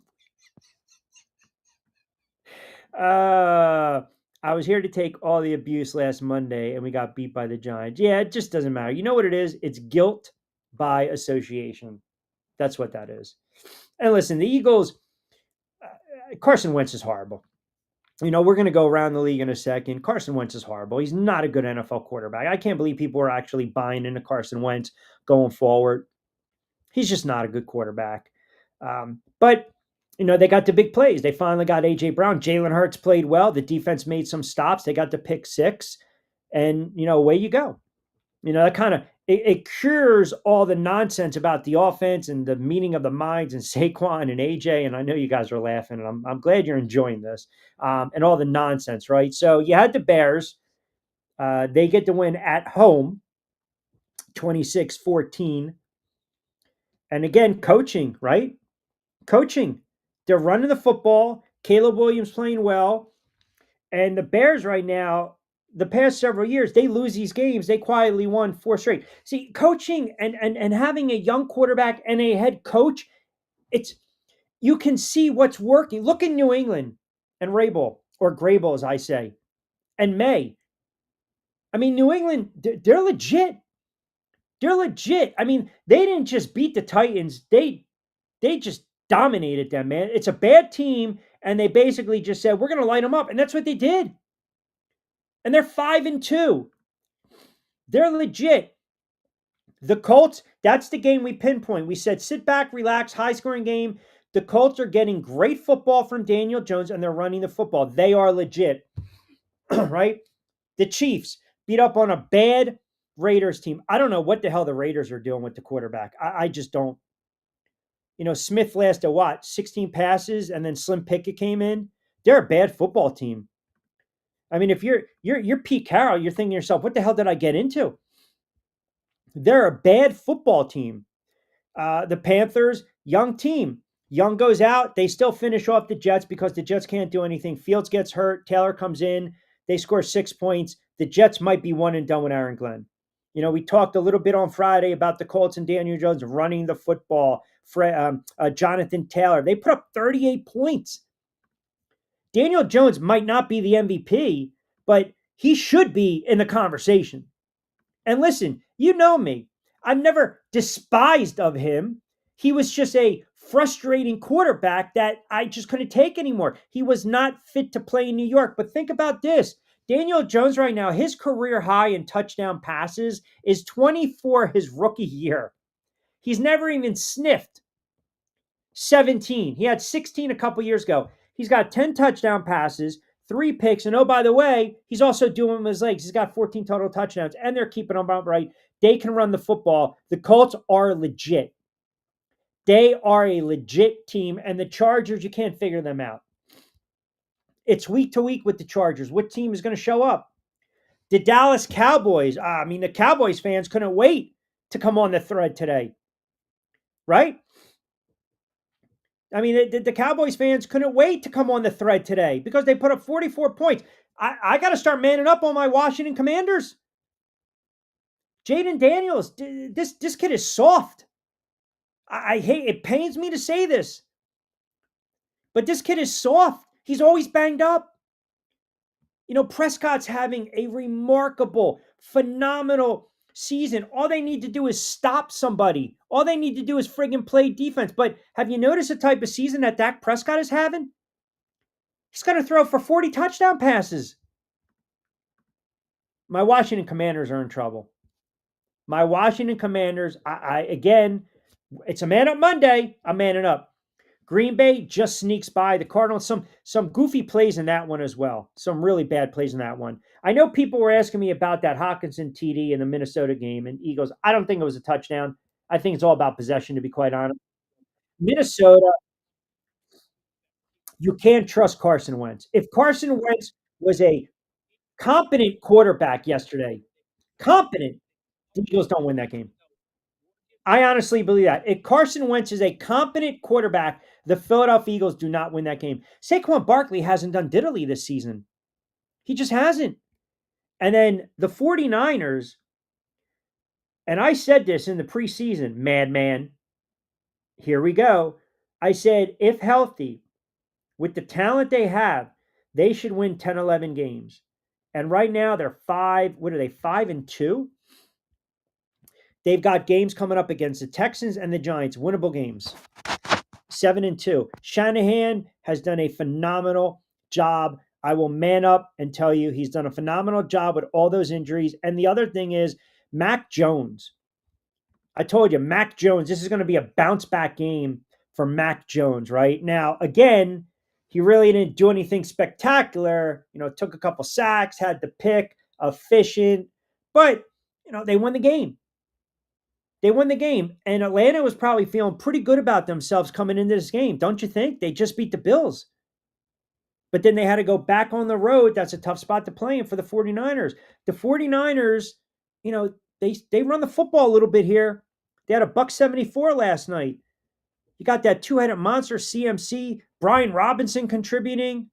Uh, I was here to take all the abuse last Monday, and we got beat by the Giants. Yeah, it just doesn't matter. You know what it is? It's guilt by association. That's what that is. And listen, the Eagles, Carson Wentz is horrible. We're going to go around the league in a second. Carson Wentz is horrible. He's not a good NFL quarterback. I can't believe people are actually buying into Carson Wentz going forward. He's just not a good quarterback. But they got the big plays. They finally got A.J. Brown. Jalen Hurts played well. The defense made some stops. They got the pick six. And, away you go. That kind of it cures all the nonsense about the offense and the meeting of the minds and Saquon and AJ. And I know you guys are laughing, and I'm glad you're enjoying this and all the nonsense, right? So you had the Bears. They get the win at home, 26-14. And again, coaching, right? Coaching. They're running the football. Caleb Williams playing well. And the Bears right now, the past several years, they lose these games. They quietly won four straight. See, coaching and having a young quarterback and a head coach, it's you can see what's working. Look in New England and Rabel, or Grable, as I say, and May. I mean, New England, they're legit. They're legit. I mean, they didn't just beat the Titans. They just dominated them, man. It's a bad team, and they basically just said, we're going to light them up. And that's what they did. And they're 5-2. They're legit. The Colts, that's the game we pinpoint. We said sit back, relax, high scoring game. The Colts are getting great football from Daniel Jones, and they're running the football. They are legit, right? The Chiefs beat up on a bad Raiders team. I don't know what the hell the Raiders are doing with the quarterback. I just don't. Smith lasted what, 16 passes, and then Slim Pickett came in. They're a bad football team. I mean, if you're Pete Carroll, you're thinking to yourself, what the hell did I get into? They're a bad football team. The Panthers, young team. Young goes out. They still finish off the Jets because the Jets can't do anything. Fields gets hurt. Taylor comes in. They score 6 points. The Jets might be one and done with Aaron Glenn. We talked a little bit on Friday about the Colts and Daniel Jones running the football. Jonathan Taylor. They put up 38 points. Daniel Jones might not be the MVP, but he should be in the conversation. And listen, you know me. I've never despised of him. He was just a frustrating quarterback that I just couldn't take anymore. He was not fit to play in New York. But think about this. Daniel Jones right now, his career high in touchdown passes is 24 his rookie year. He's never even sniffed 17. He had 16 a couple years ago. He's got 10 touchdown passes, 3 picks. And oh, by the way, he's also doing his legs. He's got 14 total touchdowns, and they're keeping him upright. They can run the football. The Colts are legit. They are a legit team, and the Chargers, you can't figure them out. It's week to week with the Chargers. What team is going to show up? The Dallas Cowboys. The Cowboys fans couldn't wait to come on the thread today, right? The Cowboys fans couldn't wait to come on the thread today because they put up 44 points. I got to start manning up on my Washington Commanders. Jaden Daniels, this kid is soft. I hate it. Pains me to say this, but this kid is soft. He's always banged up. Prescott's having a remarkable, phenomenal season. All they need to do is stop somebody. All they need to do is friggin' play defense. But have you noticed the type of season that Dak Prescott is having? He's going to throw for 40 touchdown passes. My Washington Commanders are in trouble. My Washington Commanders, again, It's a man up Monday. I'm manning up. Green Bay just sneaks by the Cardinals. Some goofy plays in that one as well. Some really bad plays in that one. I know people were asking me about that Hawkinson TD in the Minnesota game and Eagles. I don't think it was a touchdown. I think it's all about possession, to be quite honest. Minnesota, you can't trust Carson Wentz. If Carson Wentz was a competent quarterback yesterday, competent, the Eagles don't win that game. I honestly believe that. If Carson Wentz is a competent quarterback, the Philadelphia Eagles do not win that game. Saquon Barkley hasn't done diddly this season. He just hasn't. And then the 49ers, and I said this in the preseason, madman, here we go. I said, if healthy, with the talent they have, they should win 10, 11 games. And right now they're 5, what are they, 5-2? They've got games coming up against the Texans and the Giants, winnable games. 7-2. Shanahan has done a phenomenal job. I will man up and tell you he's done a phenomenal job with all those injuries. And the other thing is Mac Jones. I told you, Mac Jones, this is going to be a bounce back game for Mac Jones, right? Now, again, he really didn't do anything spectacular. Took a couple sacks, had the pick, efficient, but, they won the game. They won the game, and Atlanta was probably feeling pretty good about themselves coming into this game, don't you think? They just beat the Bills. But then they had to go back on the road. That's a tough spot to play in for the 49ers. The 49ers, they run the football a little bit here. They had a $174 last night. You got that two-headed monster CMC, Brian Robinson contributing.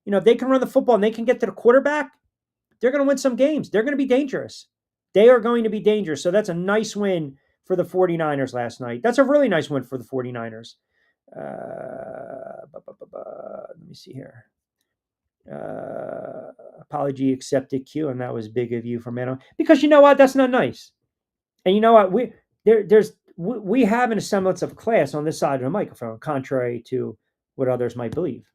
They can run the football and they can get to the quarterback. They're going to win some games. They're going to be dangerous. They are going to be dangerous. So that's a nice win for the 49ers last night. That's a really nice win for the 49ers. Let me see here. Apology accepted, Q, and that was big of you for Mano. Because you know what? That's not nice. And you know what? We have a semblance of class on this side of the microphone, contrary to what others might believe.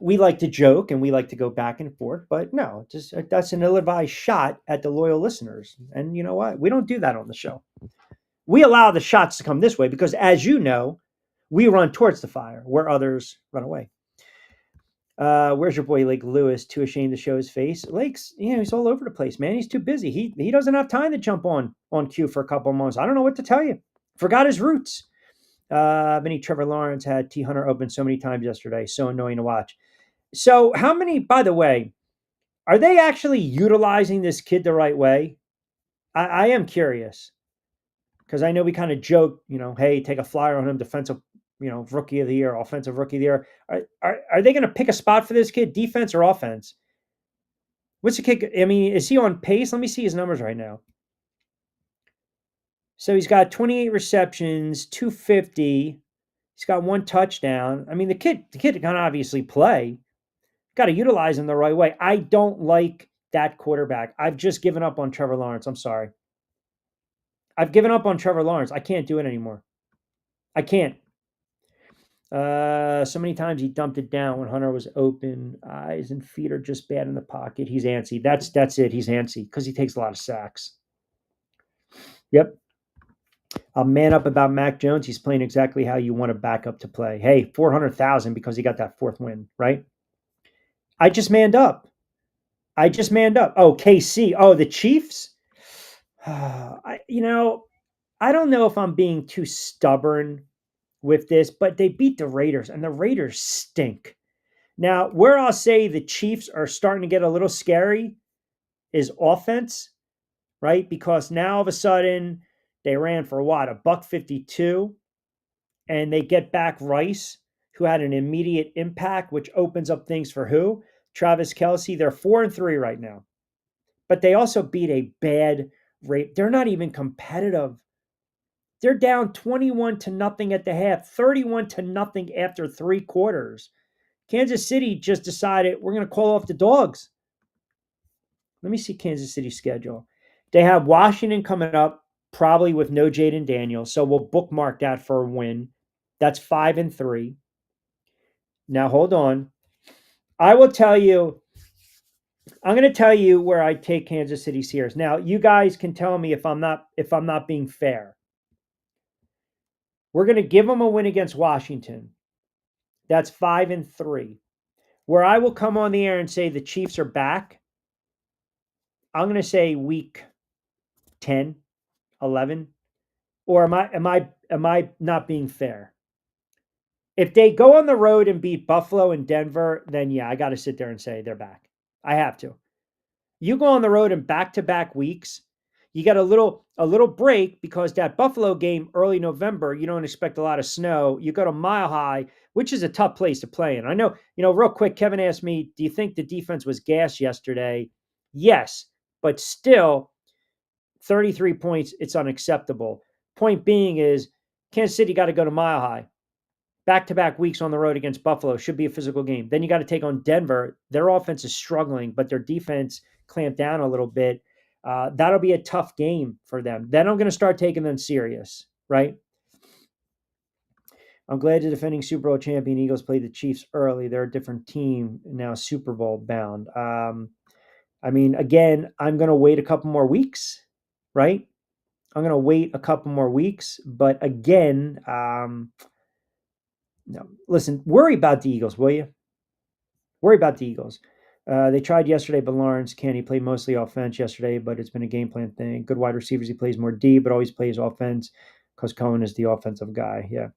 We like to joke and we like to go back and forth, but no, that's an ill-advised shot at the loyal listeners. And you know what? We don't do that on the show. We allow the shots to come this way because, as you know, we run towards the fire where others run away. Where's your boy Lake Lewis? Too ashamed to show his face. Lake's, he's all over the place, man. He's too busy. He doesn't have time to jump on Q for a couple of months. I don't know what to tell you. Forgot his roots. Mini Trevor Lawrence had T Hunter open so many times yesterday. So annoying to watch. So how many, by the way, are they actually utilizing this kid the right way? I am curious because I know we kind of joke, hey, take a flyer on him, defensive, rookie of the year, offensive rookie of the year. Are they going to pick a spot for this kid, defense or offense? What's the kid? I mean, is he on pace? Let me see his numbers right now. So he's got 28 receptions, 250. He's got 1 touchdown. I mean, the kid can obviously play. Got to utilize him the right way. I don't like that quarterback. I've just given up on Trevor Lawrence. I'm sorry. I've given up on Trevor Lawrence. I can't do it anymore. I can't. So many times he dumped it down when Hunter was open. Eyes and feet are just bad in the pocket. He's antsy. That's it. He's antsy because he takes a lot of sacks. Yep. I'll man up about Mac Jones. He's playing exactly how you want a backup to play. Hey, 400,000 because he got that 4th win, right? I just manned up. Oh, KC. Oh, the Chiefs? I don't know if I'm being too stubborn with this, but they beat the Raiders, and the Raiders stink. Now, where I'll say the Chiefs are starting to get a little scary is offense, right? Because now all of a sudden they ran for what, $152, and they get back Rice, who had an immediate impact, which opens up things for who? Travis Kelce. They're 4-3 right now, but they also beat a bad rate. They're not even competitive. They're down 21-0 at the half, 31-0 after 3 quarters. Kansas City just decided we're going to call off the dogs. Let me see Kansas City's schedule. They have Washington coming up, probably with no Jaden Daniels, so we'll bookmark that for a win. That's 5-3. Now, hold on. I will tell you, I'm going to tell you where I take Kansas City Sears. Now, you guys can tell me if I'm not being fair. We're going to give them a win against Washington. That's 5-3. Where I will come on the air and say the Chiefs are back, I'm going to say week 10, 11. Or am I not being fair? If they go on the road and beat Buffalo and Denver, then yeah, I got to sit there and say they're back. I have to. You go on the road in back-to-back weeks, you got a little break because that Buffalo game early November, you don't expect a lot of snow. You go to Mile High, which is a tough place to play in. I know, real quick, Kevin asked me, do you think the defense was gassed yesterday? Yes, but still 33 points, it's unacceptable. Point being is Kansas City got to go to Mile High. Back-to-back weeks on the road against Buffalo should be a physical game. Then you got to take on Denver. Their offense is struggling, but their defense clamped down a little bit. That'll be a tough game for them. Then I'm going to start taking them serious, right? I'm glad the defending Super Bowl champion Eagles played the Chiefs early. They're a different team now, Super Bowl bound. Again, I'm going to wait a couple more weeks, right? I'm going to wait a couple more weeks, but again, no. Listen, worry about the Eagles, will you? Worry about the Eagles. They tried yesterday, but Lawrence can. He played mostly offense yesterday, but it's been a game plan thing. Good wide receivers. He plays more D, but always plays offense because Cohen is the offensive guy. Yeah.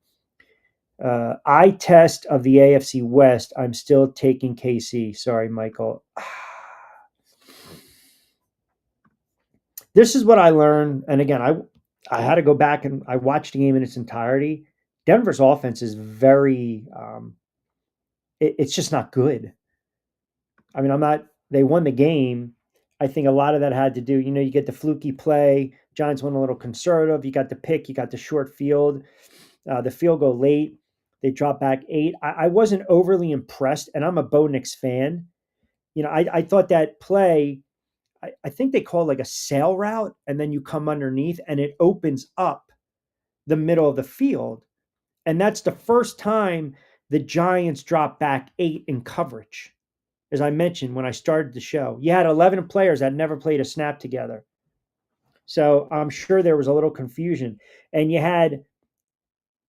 Eye test of the AFC West. I'm still taking KC. Sorry, Michael. This is what I learned. And again, I had to go back and I watched the game in its entirety. Denver's offense is very, it's just not good. I'm not, they won the game. I think a lot of that had to do, you get the fluky play. Giants went a little conservative. You got the pick, you got the short field, the field goal late. They dropped back 8. I wasn't overly impressed, and I'm a Bo Nix fan. I thought that play, I think they call it like a sail route, and then you come underneath, and it opens up the middle of the field. And that's the first time the Giants dropped back 8 in coverage. As I mentioned when I started the show, you had 11 players that never played a snap together. So I'm sure there was a little confusion. And you had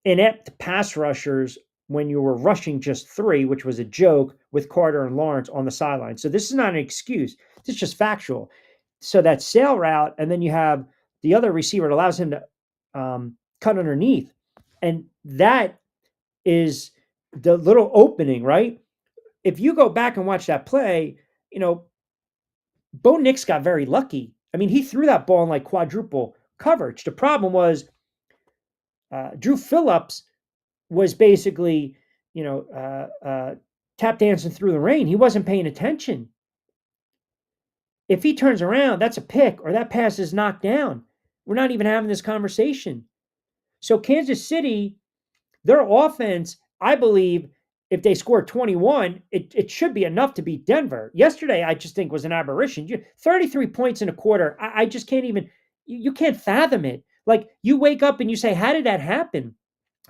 inept pass rushers when you were rushing just 3, which was a joke with Carter and Lawrence on the sideline. So this is not an excuse. This is just factual. So that sail route, and then you have the other receiver that allows him to cut underneath. And that is the little opening, right? If you go back and watch that play, Bo Nix got very lucky. He threw that ball in like quadruple coverage. The problem was Drew Phillips was basically, tap dancing through the rain. He wasn't paying attention. If he turns around, that's a pick or that pass is knocked down. We're not even having this conversation. So Kansas City, their offense, I believe, if they score 21, it should be enough to beat Denver. Yesterday, I just think was an aberration. 33 points in a quarter. I just can't even, you can't fathom it. Like you wake up and you say, how did that happen?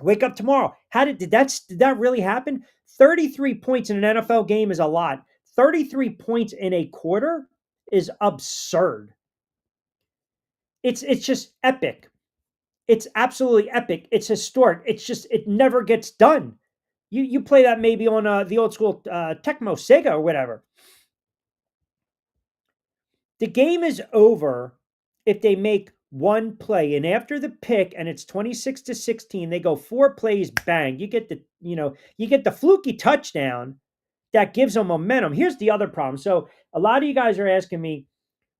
Wake up tomorrow. Did that really happen? 33 points in an NFL game is a lot. 33 points in a quarter is absurd. It's just epic. It's absolutely epic. It's historic. It never gets done. You play that maybe on the old school Tecmo Sega or whatever. The game is over if they make one play, and after the pick, and it's 26-16, they go 4 plays, bang. You get the fluky touchdown that gives them momentum. Here's the other problem. So a lot of you guys are asking me,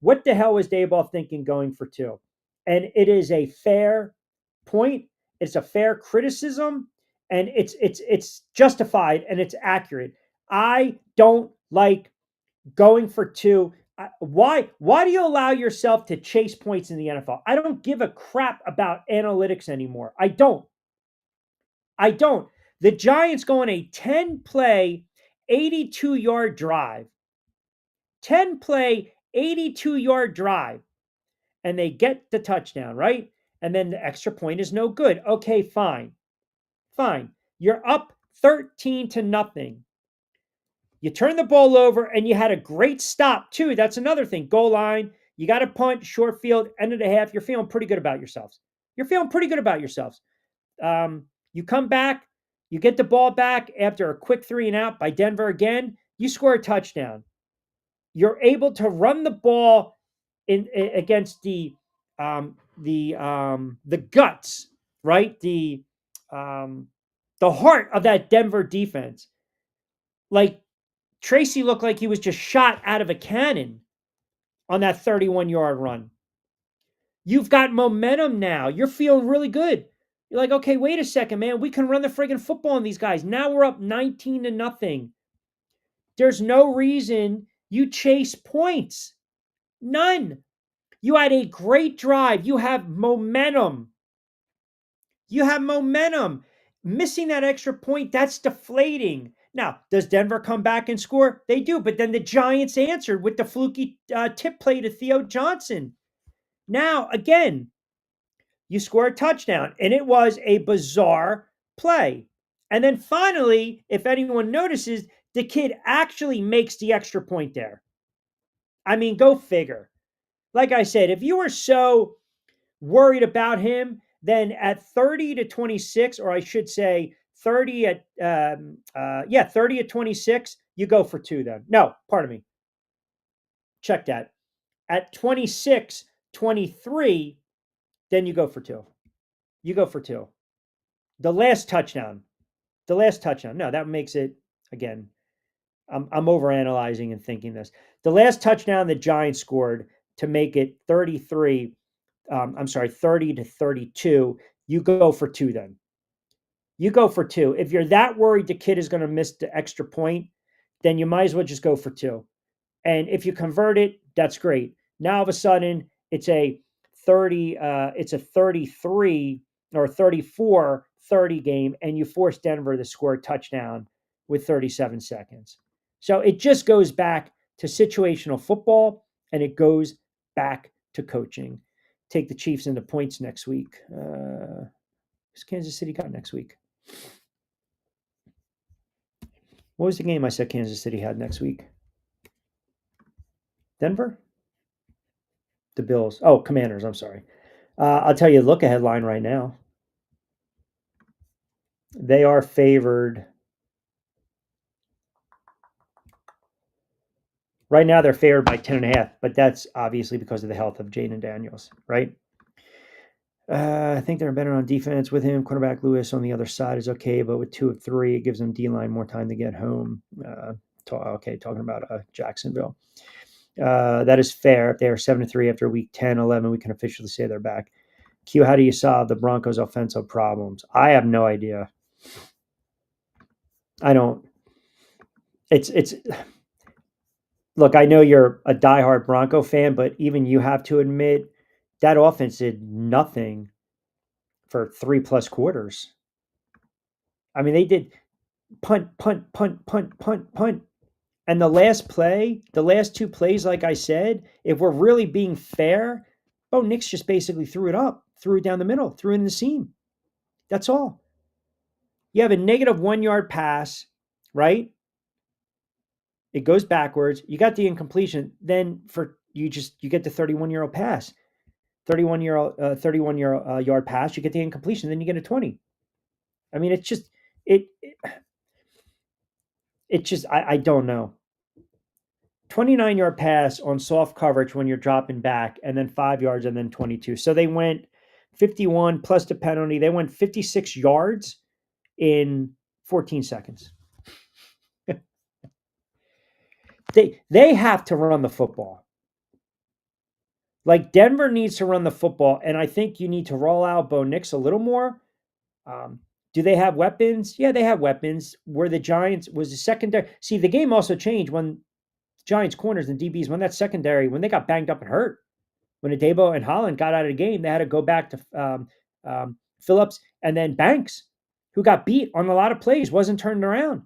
what the hell was Daboll thinking going for 2? And it is a fair point. It's a fair criticism, and it's justified and it's accurate. I don't like going for 2. Why do you allow yourself to chase points in the NFL? I don't give a crap about analytics anymore. I don't. The Giants go on a 10-play, 82-yard drive. 10-play, 82-yard drive. And they get the touchdown, right? And then the extra point is no good. Okay, fine. Fine. You're up 13-0. You turned the ball over and you had a great stop, too. That's another thing. Goal line, you got a punt, short field, end of the half. You're feeling pretty good about yourselves. You're feeling pretty good about yourselves. You come back, you get the ball back after a quick 3-and-out by Denver again. You score a touchdown. You're able to run the ball in against the guts, right? The heart of that Denver defense. Like Tracy looked like he was just shot out of a cannon on that 31-yard run. You've got momentum now. You're feeling really good. You're like, okay, wait a second, man. We can run the friggin' football on these guys. Now we're up 19-0. There's no reason you chase points. None. You had a great drive. You have momentum. You have momentum. Missing that extra point, that's deflating. Now, does Denver come back and score? They do, but then the Giants answered with the fluky tip play to Theo Johnson. Now, again, you score a touchdown, and it was a bizarre play. And then finally, if anyone notices, the kid actually makes the extra point there. I mean, go figure. Like I said, if you were so worried about him, then at 30-26, or I should say 30-26, you go for 2 then. No, pardon me. Check that. At 26-23, then you go for 2. You go for 2. The last touchdown. No, that makes it, again, I'm overanalyzing and thinking this. The last touchdown the Giants scored to make it 30-32, you go for 2 then. You go for 2. If you're that worried the kid is going to miss the extra point, then you might as well just go for 2. And if you convert it, that's great. Now all of a sudden it's a 33 or 34-30 game, and you force Denver to score a touchdown with 37 seconds. So it just goes back to situational football, and it goes back to coaching. Take the Chiefs into points next week. Who's Kansas City got next week? What was the game I said Kansas City had next week? Denver? The Bills. Oh, Commanders. I'm sorry. I'll tell you, look ahead line right now. They are favored. Right now, they're favored by 10.5, but that's obviously because of the health of Jaden Daniels, right? I think they're better on defense with him. Quarterback Lewis on the other side is okay, but with 2 of 3, it gives them D-line more time to get home. Talking about Jacksonville. That is fair. If they are 7-3 after week 10, 11, we can officially say they're back. Q, how do you solve the Broncos' offensive problems? I have no idea. I don't. It's look, I know you're a diehard Bronco fan, but even you have to admit that offense did nothing for 3+ quarters. I mean, they did punt. And the last 2 plays, like I said, if we're really being fair, Bo Nix just basically threw it down the middle, threw it in the seam. That's all. You have a negative 1-yard pass, right? It goes backwards. You got the incompletion. Then you get the 31-yard pass, 31-yard pass. You get the incompletion. Then you get a 20. I mean, it's just I don't know. 29-yard pass on soft coverage when you're dropping back, and then 5 yards, and then 22. So they went 51 plus the penalty. They went 56 yards in 14 seconds. They have to run the football. Like Denver needs to run the football, and I think you need to roll out Bo Nix a little more. Do they have weapons? Yeah, they have weapons. Was the secondary? See, the game also changed when Giants corners and DBs, when that secondary, when they got banged up and hurt. When Daboll and Holland got out of the game, they had to go back to Phillips and then Banks, who got beat on a lot of plays, wasn't turned around.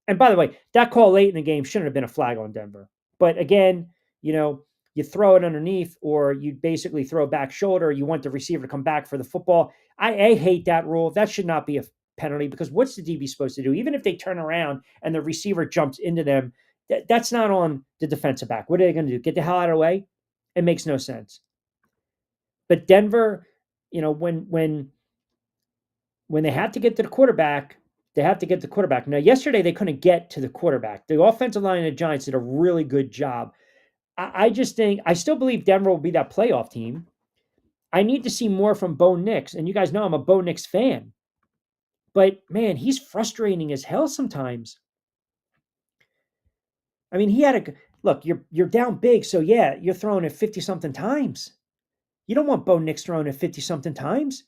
And by the way, that call late in the game shouldn't have been a flag on Denver. But again, you throw it underneath, or you basically throw a back shoulder. You want the receiver to come back for the football. I hate that rule. That should not be penalty because what's the DB supposed to do? Even if they turn around and the receiver jumps into them, that's not on the defensive back. What are they going to do? Get the hell out of the way? It makes no sense. But Denver, when they have to get to the quarterback, they have to get the quarterback. Now, yesterday they couldn't get to the quarterback. The offensive line of the Giants did a really good job. I just think I still believe Denver will be that playoff team. I need to see more from Bo Nix, and you guys know I'm a Bo Nix fan. But man, he's frustrating as hell sometimes. I mean, he had a look. You're down big, so yeah, you're throwing it 50 something times. You don't want Bo Nix throwing it 50 something times.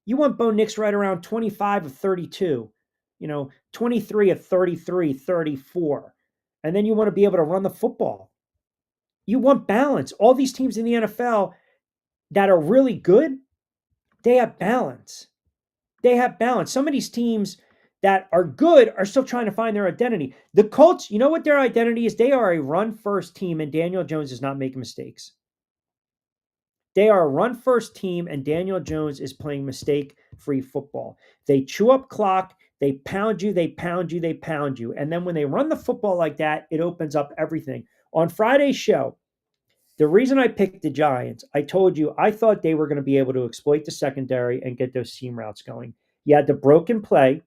You want Bo Nix right around 25 of 32, 23 of 33, 34. And then you want to be able to run the football. You want balance. All these teams in the NFL that are really good, they have balance. They have balance. Some of these teams that are good are still trying to find their identity. The Colts, you know what their identity is? They are a run-first team, and Daniel Jones is not making mistakes. They are a run-first team, and Daniel Jones is playing mistake-free football. They chew up clock. They pound you. They pound you. They pound you. And then when they run the football like that, it opens up everything. On Friday's show, the reason I picked the Giants, I told you I thought they were going to be able to exploit the secondary and get those seam routes going. You had the broken play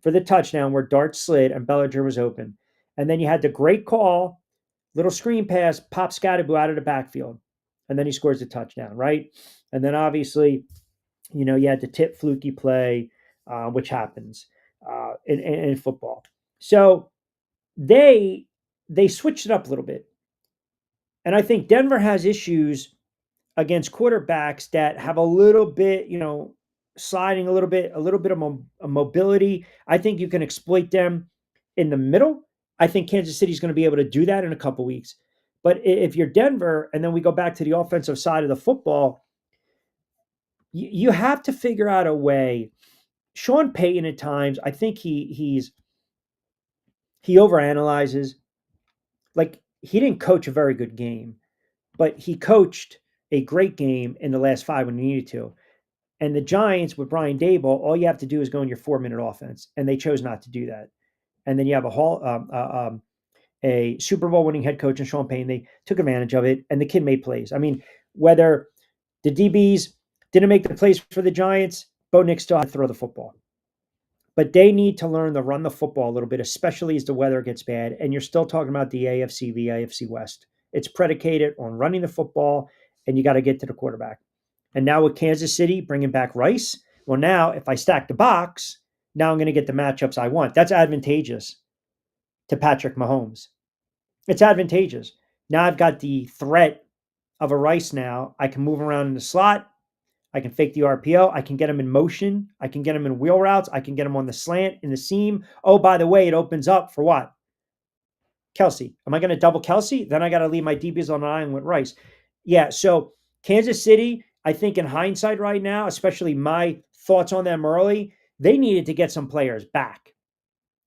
for the touchdown where Dart slid and Bellinger was open. And then you had the great call, little screen pass, pop Scatterboo out of the backfield. And then he scores the touchdown, right? And then obviously, you had the tip fluky play, which happens in football. So they switched it up a little bit. And I think Denver has issues against quarterbacks that have a little bit, sliding a little bit of mobility. I think you can exploit them in the middle. I think Kansas City is going to be able to do that in a couple weeks. But if you're Denver, and then we go back to the offensive side of the football, you have to figure out a way. Sean Payton at times, I think he overanalyzes. Like, he didn't coach a very good game, but he coached a great game in the last 5 when he needed to. And the Giants with Brian Daboll, all you have to do is go in your 4-minute offense, and they chose not to do that. And then you have a Super Bowl winning head coach in Sean Payton. They took advantage of it, and the kid made plays. I mean, whether the DBs didn't make the plays for the Giants, Bo Nix still had to throw the football. But they need to learn to run the football a little bit, especially as the weather gets bad. And you're still talking about the AFC, the AFC West. It's predicated on running the football, and you got to get to the quarterback. And now with Kansas City bringing back Rice, well, now if I stack the box, now I'm going to get the matchups I want. That's advantageous to Patrick Mahomes. It's advantageous. Now I've got the threat of a Rice now. I can move around in the slot. I can fake the RPO. I can get him in motion. I can get him in wheel routes. I can get him on the slant, in the seam. Oh, by the way, it opens up for what? Kelsey. Am I going to double Kelsey? Then I got to leave my DBs on an island with Rice. Yeah, so Kansas City, I think in hindsight right now, especially my thoughts on them early, they needed to get some players back.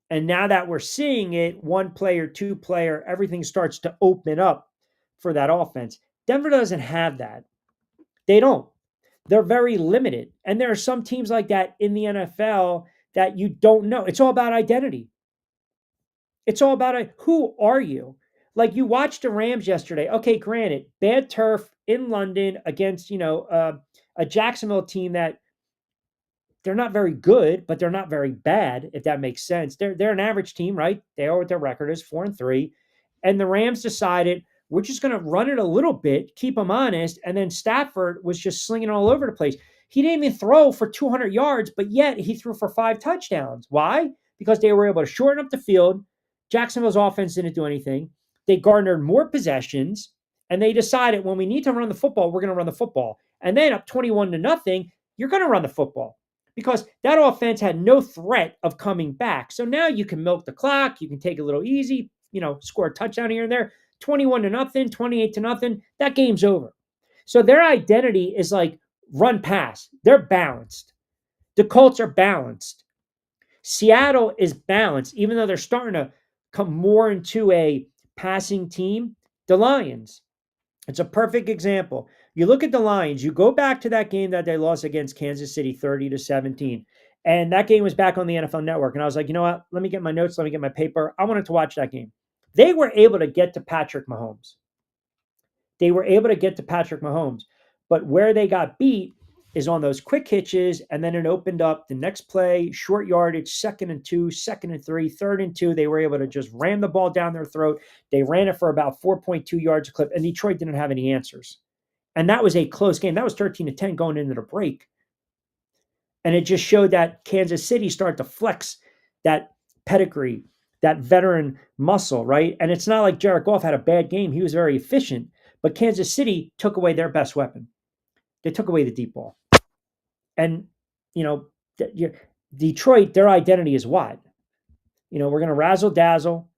And now that we're seeing it, 1 player, 2 player, everything starts to open up for that offense. Denver doesn't have that. They don't. They're very limited. And there are some teams like that in the NFL that you don't know. It's all about identity. It's all about who are you? Like, you watched the Rams yesterday. Okay, granted, bad turf in London against, a Jacksonville team that they're not very good, but they're not very bad, if that makes sense. They're an average team, right? They are what their record is, 4-3. And the Rams decided, we're just going to run it a little bit, keep them honest. And then Stafford was just slinging all over the place. He didn't even throw for 200 yards, but yet he threw for 5 touchdowns. Why? Because they were able to shorten up the field. Jacksonville's offense didn't do anything. They garnered more possessions, and they decided, when we need to run the football, we're going to run the football. And then up 21-0, you're going to run the football because that offense had no threat of coming back. So now you can milk the clock. You can take it a little easy, score a touchdown here and there. 21-0, 28-0, that game's over. So their identity is like run pass. They're balanced. The Colts are balanced. Seattle is balanced, even though they're starting to come more into a passing team. The Lions, it's a perfect example. You look at the lines, you go back to that game that they lost against Kansas City 30-17. And that game was back on the NFL Network. And I was like, you know what? Let me get my notes. Let me get my paper. I wanted to watch that game. They were able to get to Patrick Mahomes. They were able to get to Patrick Mahomes. But where they got beat is on those quick hitches. And then it opened up the next play, short yardage, 2nd and 2, 2nd and 3, 3rd and 2. They were able to just ram the ball down their throat. They ran it for about 4.2 yards a clip. And Detroit didn't have any answers. And that was a close game. That was 13-10 going into the break. And it just showed that Kansas City started to flex that pedigree, that veteran muscle, right? And it's not like Jared Goff had a bad game. He was very efficient. But Kansas City took away their best weapon. They took away the deep ball. And, you know, Detroit, their identity is what? You know, we're going to razzle dazzle.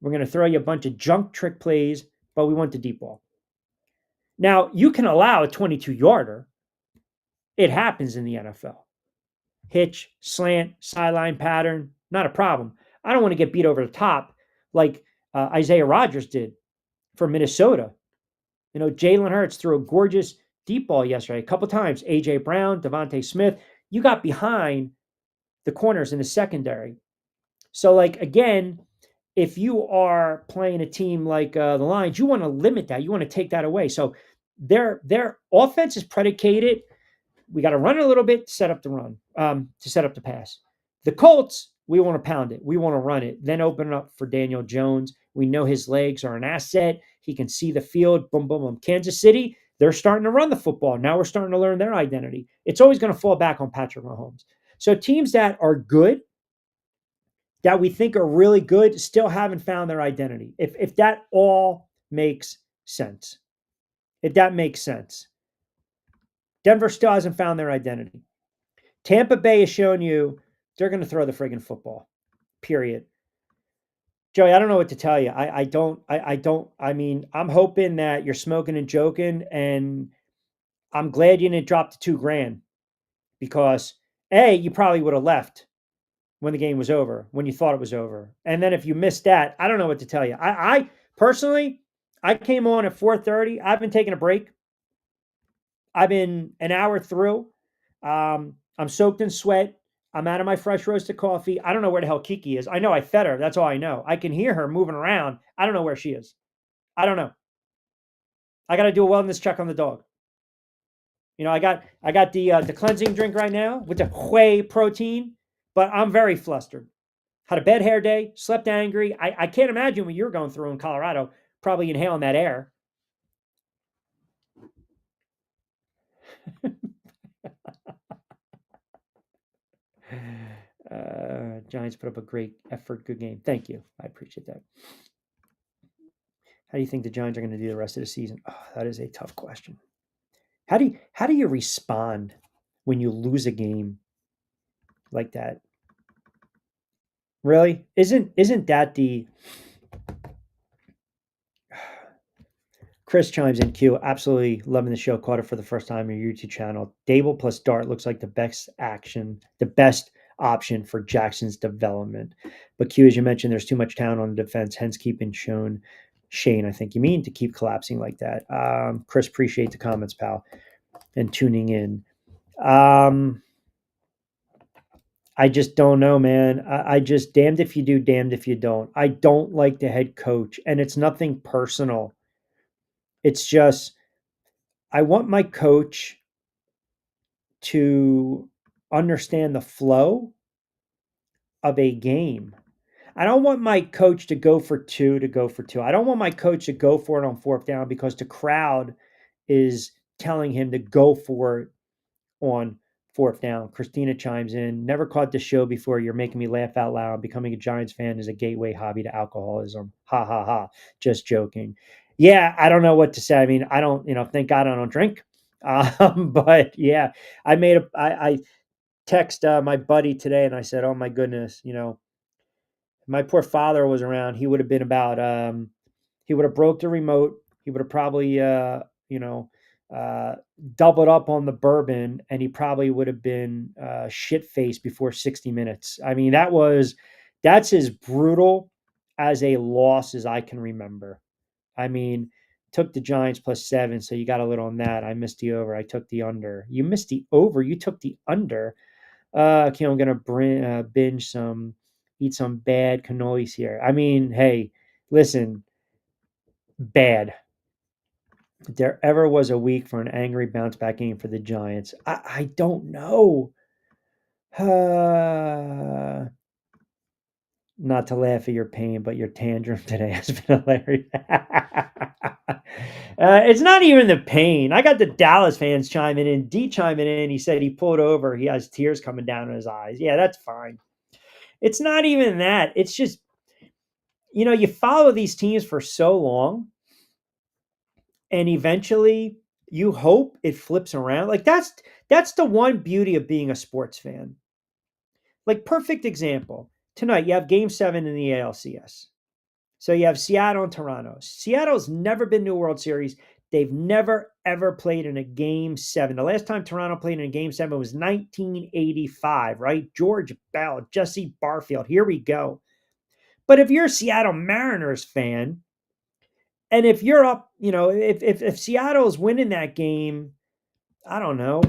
We're going to throw you a bunch of junk trick plays, but we want the deep ball. Now, you can allow a 22-yarder. It happens in the NFL. Hitch, slant, sideline pattern, not a problem. I don't want to get beat over the top like Isaiah Rodgers did for Minnesota. You know, Jalen Hurts threw a gorgeous deep ball yesterday a couple times. A.J. Brown, Devontae Smith. You got behind the corners in the secondary. So, like, again, if you are playing a team like the Lions, you want to limit that. You want to take that away. So their offense is predicated. We got to run it a little bit to set up the run, to set up the pass. The Colts, we want to pound it. We want to run it. Then open it up for Daniel Jones. We know his legs are an asset. He can see the field. Boom, boom, boom. Kansas City, they're starting to run the football. Now we're starting to learn their identity. It's always going to fall back on Patrick Mahomes. So teams that are good, that we think are really good, still haven't found their identity. If that all makes sense. If that makes sense. Denver still hasn't found their identity. Tampa Bay has shown you they're going to throw the friggin' football, period. Joey, I don't know what to tell you. I mean, I'm hoping that you're smoking and joking, and I'm glad you didn't drop the $2,000 because you probably would have left when the game was over, when you thought it was over. And then if you missed that, I don't know what to tell you. I personally, I came on at 4:30. I've been taking a break. I've been an hour through. I'm soaked in sweat. I'm out of my fresh roasted coffee. I don't know where the hell Kiki is. I know I fed her. That's all I know. I can hear her moving around. I don't know where she is. I don't know. I got to do a wellness check on the dog. You know, I got the cleansing drink right now with the whey protein, but I'm very flustered. Had a bad hair day, slept angry. I can't imagine what you're going through in Colorado, probably inhaling that air. Giants put up a great effort, good game. Thank you. I appreciate that. How do you think the Giants are going to do the rest of the season? Oh, that is a tough question. How do you respond when you lose a game like that? Really? Isn't that the Chris chimes in Q. Absolutely loving the show. Caught it for the first time on your YouTube channel. Daboll plus Dart looks like the best option for Jackson's development. But Q, as you mentioned, there's too much talent on the defense, hence keeping Shane, I think you mean, to keep collapsing like that. Chris, appreciate the comments, pal, and tuning in. I just don't know, man. I just damned if you do, damned if you don't. I don't like the head coach, and it's nothing personal. It's just I want my coach to understand the flow of a game. I don't want my coach to go for two. I don't want my coach to go for it on 4th down because the crowd is telling him to go for it on 4th down. Christina chimes in. Never caught the show before. You're making me laugh out loud. Becoming a Giants fan is a gateway hobby to alcoholism. Ha ha ha. Just joking. Yeah, I don't know what to say. I mean, I don't, thank God I don't drink. But yeah, I text my buddy today and I said, oh my goodness, my poor father was around. He would have been about, he would have broke the remote. He would have probably, doubled up on the bourbon, and he probably would have been shit-faced before 60 minutes. I mean, that's as brutal as a loss as I can remember. I mean, took the Giants +7, so you got a little on that. I missed the over. I took the under. You missed the over. You took the under. Okay, I'm gonna binge some, eat some bad cannolis here. I mean, hey, listen, bad. If there ever was a week for an angry bounce back game for the Giants, I don't know. Not to laugh at your pain, but your tantrum today has been hilarious. It's not even the pain. I got the Dallas fans chiming in. D chiming in. He said he pulled over. He has tears coming down in his eyes. Yeah, that's fine. It's not even that. It's just, you follow these teams for so long, and eventually you hope it flips around. Like that's the one beauty of being a sports fan. Like, perfect example. Tonight you have game 7 in the ALCS. So you have Seattle and Toronto. Seattle's never been to a World Series. They've never, ever played in a game 7. The last time Toronto played in a game 7 was 1985, right? George Bell, Jesse Barfield. Here we go. But if you're a Seattle Mariners fan, and if you're up, if Seattle's winning that game, I don't know,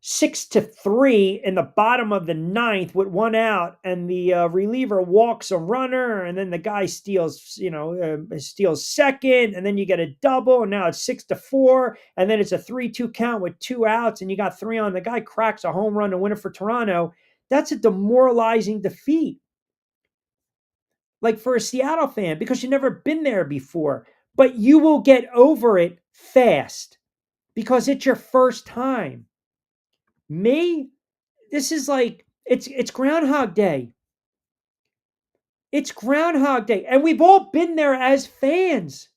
6-3 in the bottom of the ninth with one out, and the reliever walks a runner, and then the guy steals second, and then you get a double, and now it's 6-4, and then it's a 3-2 count with 2 outs, and you got 3 on. The guy cracks a home run to win it for Toronto. That's a demoralizing defeat. Like, for a Seattle fan, because you've never been there before, but you will get over it fast because it's your first time. Me, this is like, it's Groundhog Day. It's Groundhog Day. And we've all been there as fans.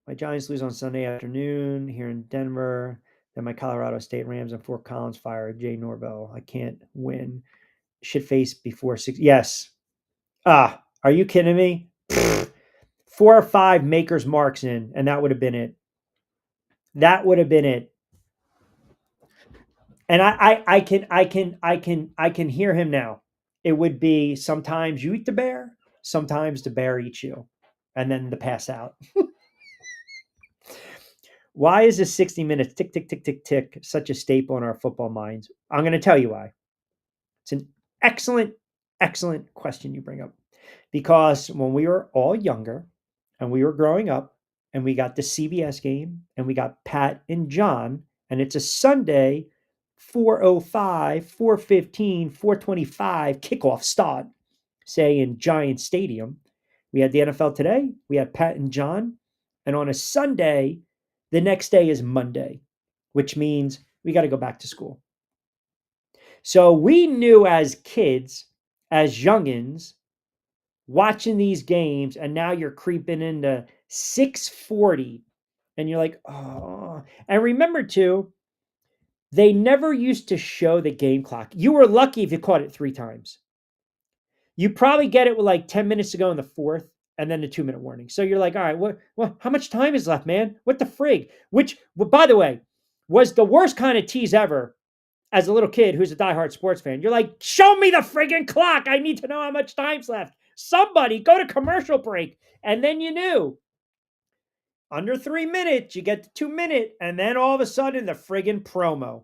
My Giants lose on Sunday afternoon here in Denver. Then my Colorado State Rams and Fort Collins fire Jay Norvell. I can't win. Shit face before 6. Yes. Are you kidding me? 4 or 5 makers marks in, and that would have been it. That would have been it. And I can hear him now. It would be, sometimes you eat the bear, sometimes the bear eats you, and then the pass out. Why is this 60 minutes tick, tick, tick, tick, tick such a staple in our football minds? I'm going to tell you why. It's an excellent, excellent question you bring up. Because when we were all younger and we were growing up and we got the CBS game and we got Pat and John, and it's a Sunday, 4:05, 4:15, 4:25 kickoff start, say in Giant Stadium. We had the NFL Today, we had Pat and John, and on a Sunday, the next day is Monday, which means we got to go back to school. So we knew as kids, as youngins, watching these games, and now you're creeping into 6:40, and you're like, oh. And remember too, they never used to show the game clock. You were lucky if you caught it 3 times. You probably get it with like 10 minutes to go in the 4th, and then the 2-minute warning. So you're like, all right, what? How much time is left, man? What the frig? Which, by the way, was the worst kind of tease ever. As a little kid who's a diehard sports fan, you're like, show me the friggin' clock. I need to know how much time's left. Somebody go to commercial break. And then you knew. Under 3 minutes, you get the 2-minute, and then all of a sudden, the friggin' promo.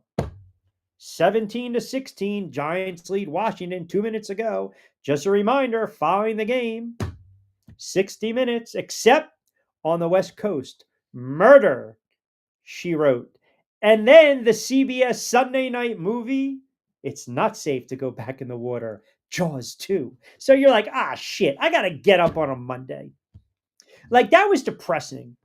17-16, Giants lead Washington 2 minutes ago. Just a reminder, following the game, 60 minutes, except on the West Coast. Murder, she wrote. And then the CBS Sunday night movie, It's Not Safe to Go Back in the Water, Jaws 2. So you're like, shit, I got to get up on a Monday. Like, that was depressing.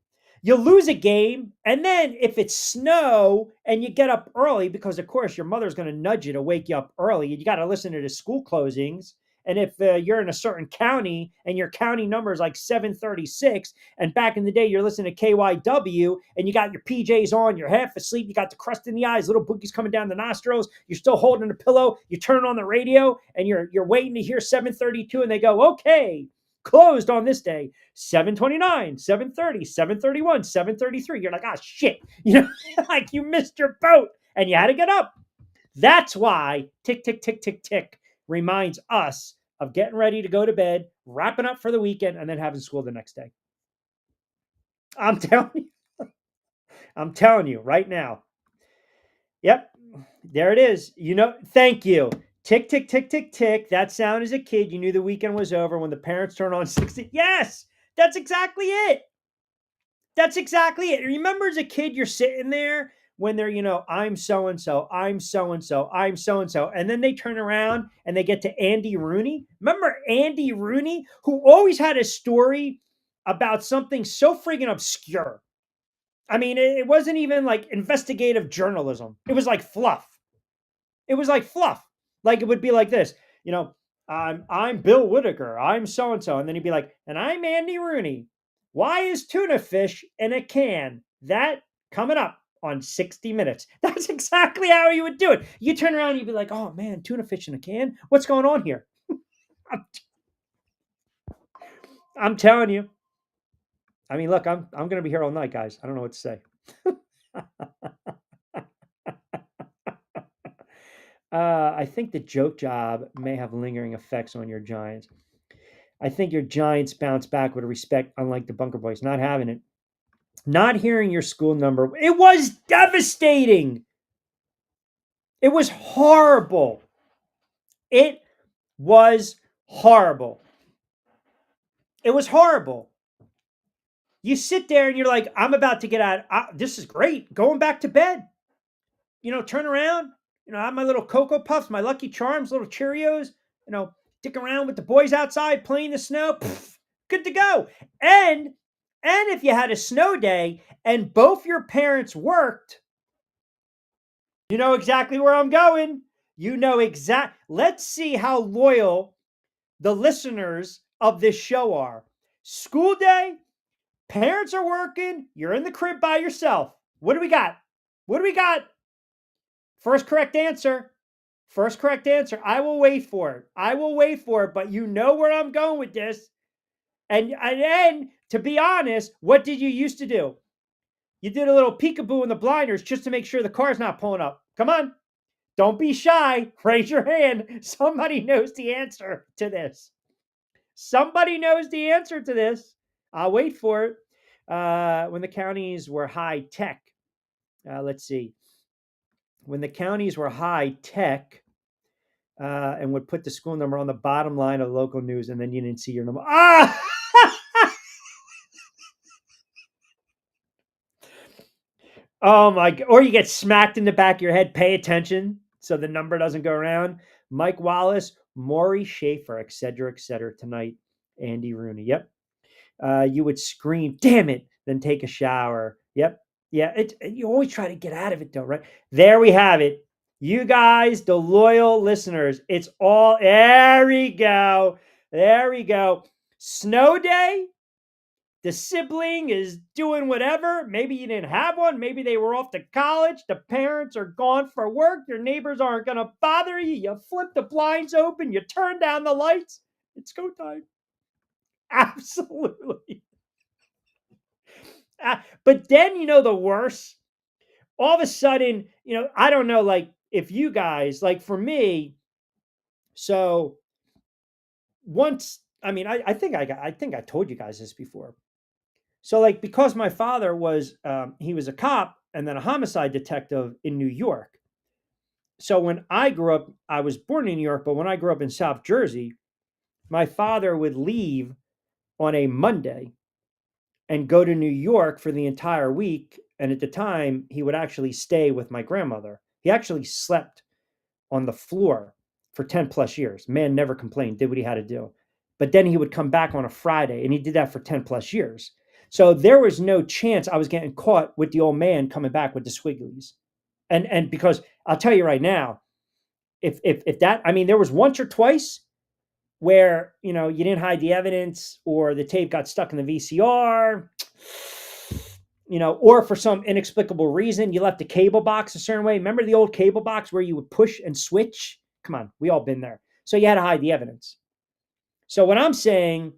You lose a game, and then if it's snow and you get up early, because of course your mother's going to nudge you to wake you up early, you got to listen to the school closings. And if you're in a certain county and your county number is like 736, and back in the day you're listening to KYW and you got your PJs on, you're half asleep, you got the crust in the eyes, little boogies coming down the nostrils, you're still holding the pillow, you turn on the radio and you're waiting to hear 732, and they go, okay, closed on this day, 729, 730, 731, 733. You're like, shit, like you missed your boat and you had to get up. That's why tick, tick, tick, tick, tick reminds us of getting ready to go to bed, wrapping up for the weekend, and then having school the next day. I'm telling you, I'm telling you right now. Yep, there it is. Thank you. Tick, tick, tick, tick, tick. That sound as a kid, you knew the weekend was over when the parents turned on 60. Yes, that's exactly it. That's exactly it. Remember as a kid, you're sitting there when they're, I'm so and so, I'm so and so, I'm so and so. And then they turn around and they get to Andy Rooney. Remember Andy Rooney, who always had a story about something so friggin' obscure. I mean, it wasn't even like investigative journalism, it was like fluff. It was like fluff. Like it would be like this, you know, I'm Bill Whitaker. I'm so and so, and then he'd be like, and I'm Andy Rooney. Why is tuna fish in a can? That coming up on 60 Minutes. That's exactly how you would do it. You turn around and you'd be like, oh man, tuna fish in a can. What's going on here? I'm telling you. I mean, look, I'm going to be here all night, guys. I don't know what to say. I think the joke job may have lingering effects on your Giants. I think your Giants bounce back with respect, unlike the Bunker Boys. Not having it. Not hearing your school number. It was devastating. It was horrible. It was horrible. It was horrible. You sit there and you're like, I'm about to get out. This is great. Going back to bed. Turn around. I have my little Cocoa Puffs, my Lucky Charms, little Cheerios. Dick around with the boys outside playing the snow. Pff, good to go. And if you had a snow day and both your parents worked, you know exactly where I'm going. Let's see how loyal the listeners of this show are. School day, parents are working, you're in the crib by yourself. What do we got? What do we got? First correct answer. First correct answer. I will wait for it. I will wait for it, but you know where I'm going with this. And then, to be honest, what did you used to do? You did a little peekaboo in the blinders just to make sure the car's not pulling up. Come on. Don't be shy. Raise your hand. Somebody knows the answer to this. Somebody knows the answer to this. I'll wait for it. When the counties were high tech. Let's see. When the counties were high tech, and would put the school number on the bottom line of local news, and then you didn't see your number. Ah! Oh my! Or you get smacked in the back of your head. Pay attention so the number doesn't go around. Mike Wallace, Maury Schaefer, etc., etc. Tonight, Andy Rooney. Yep. You would scream, "Damn it!" Then take a shower. Yep. Yeah. You always try to get out of it, though, right? There we have it. You guys, the loyal listeners, it's all. There we go. There we go. Snow day. The sibling is doing whatever. Maybe you didn't have one. Maybe they were off to college. The parents are gone for work. Your neighbors aren't going to bother you. You flip the blinds open. You turn down the lights. It's go time. Absolutely. But then, the worst. All of a sudden, I don't know, like if you guys, like for me, so once, I mean, I think I told you guys this before. So like, because my father was, he was a cop and then a homicide detective in New York. So when I grew up, I was born in New York, but when I grew up in South Jersey, my father would leave on a Monday and go to New York for the entire week. And at the time, he would actually stay with my grandmother. He actually slept on the floor for 10 plus years. Man never complained, did what he had to do. But then he would come back on a Friday, and he did that for 10 plus years. So there was no chance I was getting caught with the old man coming back with the Swigglies. And because I'll tell you right now, if that, I mean, there was once or twice where, you didn't hide the evidence or the tape got stuck in the VCR, or for some inexplicable reason, you left the cable box a certain way. Remember the old cable box where you would push and switch? Come on, we all been there. So you had to hide the evidence. So what I'm saying,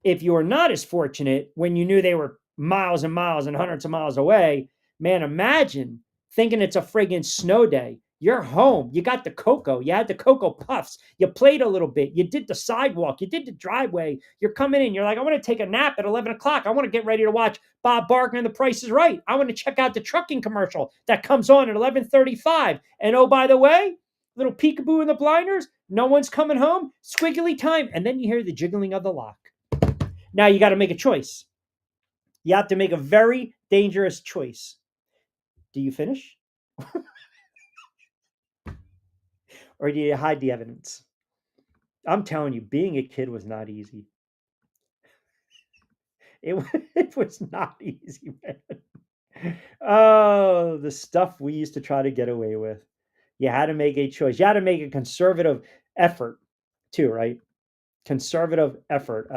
if you were not as fortunate when you knew they were miles and miles and hundreds of miles away, man, imagine thinking it's a friggin' snow day. You're home. You got the cocoa. You had the cocoa puffs. You played a little bit. You did the sidewalk. You did the driveway. You're coming in. You're like, I want to take a nap at 11 o'clock. I want to get ready to watch Bob Barker and The Price is Right. I want to check out the trucking commercial that comes on at 11:35. And oh, by the way, little peekaboo in the blinders. No one's coming home. Squiggly time. And then you hear the jiggling of the lock. Now you got to make a choice. You have to make a very dangerous choice. Do you finish? Or do you hide the evidence? I'm telling you, being a kid was not easy. It was not easy, man. Oh, the stuff we used to try to get away with. You had to make a choice. You had to make a conservative effort too, right? Conservative effort.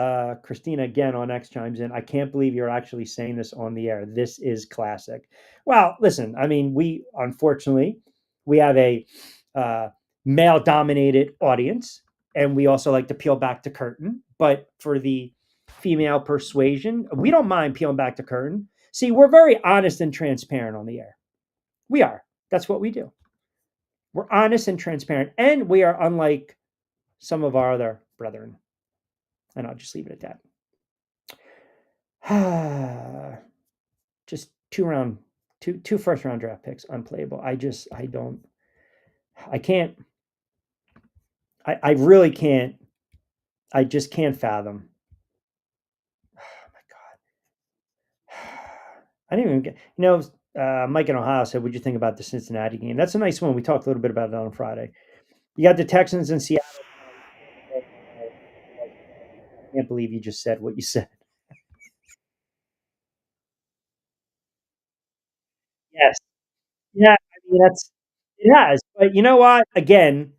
Christina again on X chimes in. I can't believe you're actually saying this on the air. This is classic. Well, listen, I mean, we unfortunately we have a uh, male dominated audience, and we also like to peel back the curtain. But for the female persuasion, we don't mind peeling back the curtain. See, we're very honest and transparent on the air. We are. That's what we do. We're honest and transparent, and we are unlike some of our other brethren. And I'll just leave it at that. Just two first round draft picks unplayable. I can't, I really can't, I just can't fathom. Oh my God. I didn't even get, Mike in Ohio said, what'd you think about the Cincinnati game? That's a nice one. We talked a little bit about it on Friday. You got the Texans in Seattle. I can't believe you just said what you said. Yes. Yeah. I mean, it has. But you know what? Again,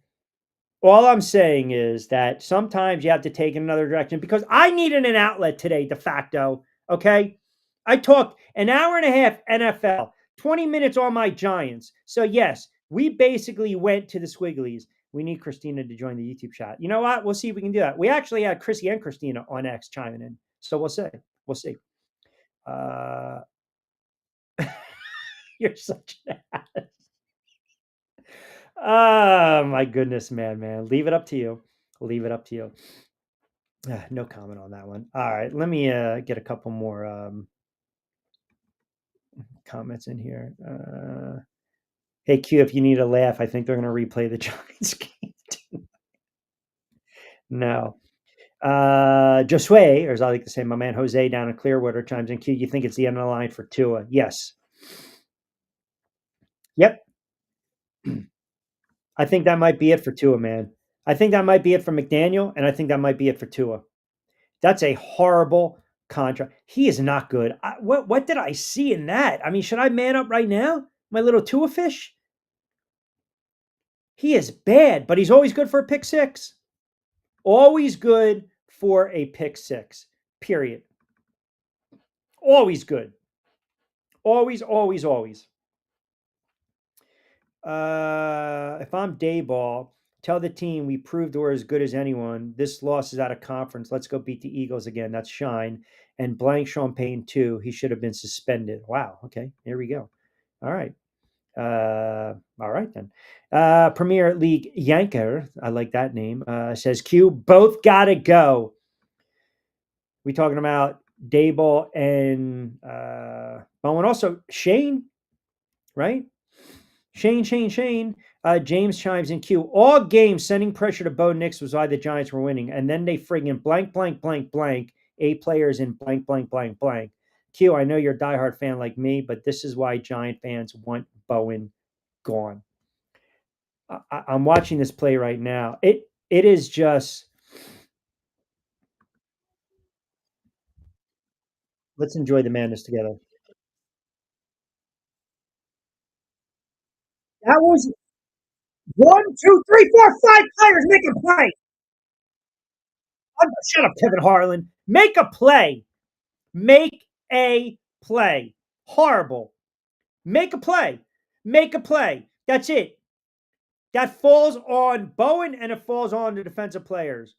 all I'm saying is that sometimes you have to take another direction because I needed an outlet today, de facto. Okay. I talked an hour and a half NFL, 20 minutes on my Giants. So, yes, we basically went to the Squigglies. We need Christina to join the YouTube chat. You know what? We'll see if we can do that. We actually had Chrissy and Christina on X chiming in. So, we'll see. We'll see. Uh, you're such an ass. Oh, my goodness, man. Leave it up to you. Leave it up to you. No comment on that one. All right, let me get a couple more comments in here. Hey Q, if you need a laugh, I think they're going to replay the Giants game. No. Josue, or as I like to say, my man Jose down in Clearwater chimes in. Q, you think it's the end of the line for Tua? Yes. Yep. I think that might be it for Tua, man. I think that might be it for McDaniel, and I think that might be it for Tua. That's a horrible contract. He is not good. What did I see in that? I mean, should I man up right now? My little Tua fish? He is bad, but he's always good for a pick six. Always good for a pick six. Period. Always good. Always, always, always. If I'm Daboll, tell the team we proved we're as good as anyone. This loss is out of conference. Let's go beat the Eagles again. That's shine. And blank Sean Payton too. He should have been suspended. Wow. Okay. Here we go. All right. All right then. Premier League Yanker, I like that name. Says Q. Both gotta go. We talking about Daboll and Bowen. Also Shane, right? Shane. James chimes in Q. All games sending pressure to Bo Nix was why the Giants were winning. And then they friggin' blank. 8 players in blank. Q, I know you're a diehard fan like me, but this is why Giant fans want Bowen gone. I'm watching this play right now. It is just. Let's enjoy the madness together. That was 1, 2, 3, 4, 5 players make a play. Shut up, Kevin Harlan. Make a play. Make a play. Horrible. Make a play. Make a play. That's it. That falls on Bowen and it falls on the defensive players.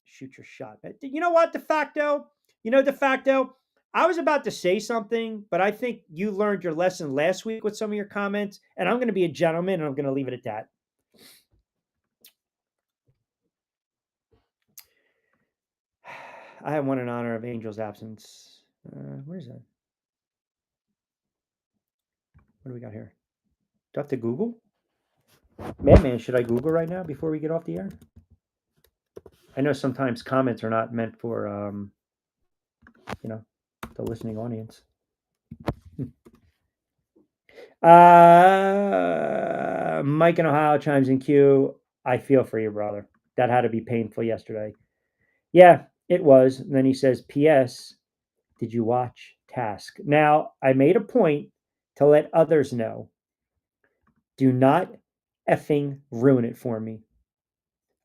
Shoot your shot. You know what? De facto, I was about to say something, but I think you learned your lesson last week with some of your comments, and I'm going to be a gentleman and I'm going to leave it at that. I have one in honor of Angel's absence. Where is that? What do we got here? Do I have to Google? Madman, should I Google right now before we get off the air? I know sometimes comments are not meant for, you know, the listening audience. Mike in Ohio chimes in Q. I feel for you, brother. That had to be painful yesterday. Yeah, it was. And then he says, P.S. Did you watch Task? Now, I made a point to let others know. Do not effing ruin it for me.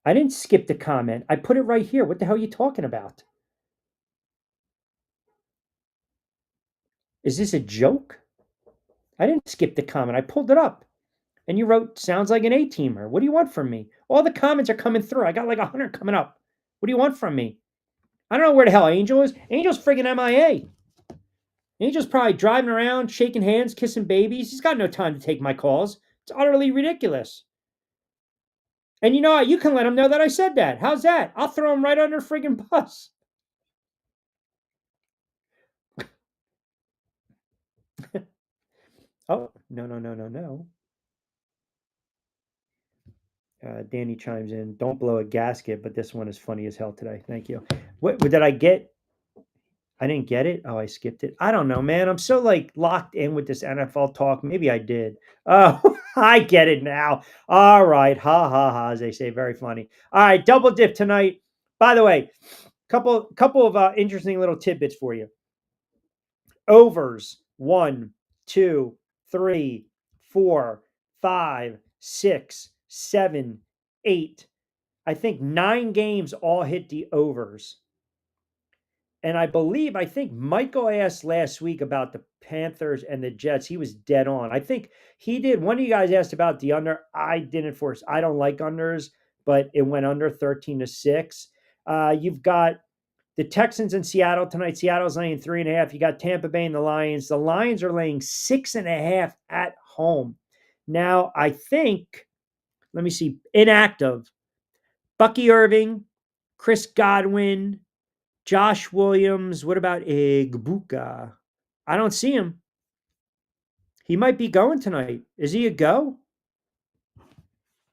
I didn't skip the comment. I put it right here. What the hell are you talking about? Is this a joke? I didn't skip the comment. I pulled it up. And you wrote, sounds like an A-teamer. What do you want from me? All the comments are coming through. I got like 100 coming up. What do you want from me? I don't know where the hell Angel is. Angel's friggin' MIA. Angel's probably driving around, shaking hands, kissing babies. He's got no time to take my calls. It's utterly ridiculous. And you know what? You can let him know that I said that. How's that? I'll throw him right under a friggin' bus. Oh, no. Danny chimes in. Don't blow a gasket, but this one is funny as hell today. Thank you. What did I get? I didn't get it. Oh, I skipped it. I don't know, man. I'm so like locked in with this NFL talk. Maybe I did. Oh, I get it now. All right. Ha ha ha, as they say. Very funny. All right, double dip tonight. By the way, couple of interesting little tidbits for you. Overs 1, 2, 3, 4, 5, 6, 7, 8. I think 9 games all hit the overs. And I think Michael asked last week about the Panthers and the Jets. He was dead on. I think he did. One of you guys asked about the under. I didn't force. I don't like unders, but it went under 13-6. You've got the Texans in Seattle tonight. Seattle's laying 3.5. You got Tampa Bay and the Lions. The Lions are laying 6.5 at home. Now, I think, let me see, inactive. Bucky Irving, Chris Godwin, Josh Williams. What about Igbuka? I don't see him. He might be going tonight. Is he a go?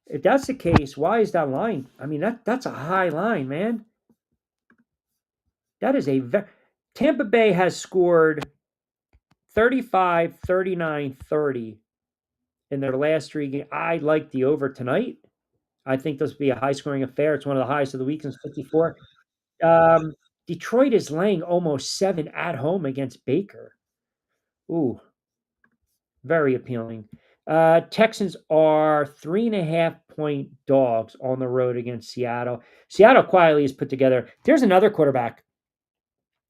If that's the case, why is that line? I mean, that's a high line, man. That is Tampa Bay has scored 35, 39, 30 in their last 3 games. I like the over tonight. I think this will be a high-scoring affair. It's one of the highest of the week since 54. Detroit is laying almost 7 at home against Baker. Ooh, very appealing. Texans are 3.5-point dogs on the road against Seattle. Seattle quietly is put together. There's another quarterback.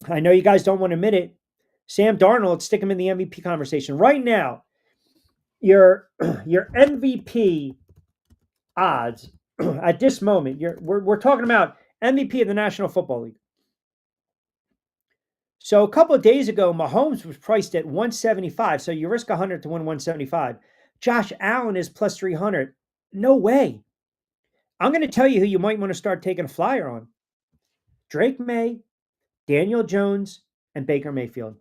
I know you guys don't want to admit it. Sam Darnold, stick him in the MVP conversation. Right now, your MVP odds at this moment, we're talking about MVP of the National Football League. So a couple of days ago, Mahomes was priced at 175. So you risk 100 to win 175. Josh Allen is plus 300. No way. I'm going to tell you who you might want to start taking a flyer on. Drake May, Daniel Jones, and Baker Mayfield.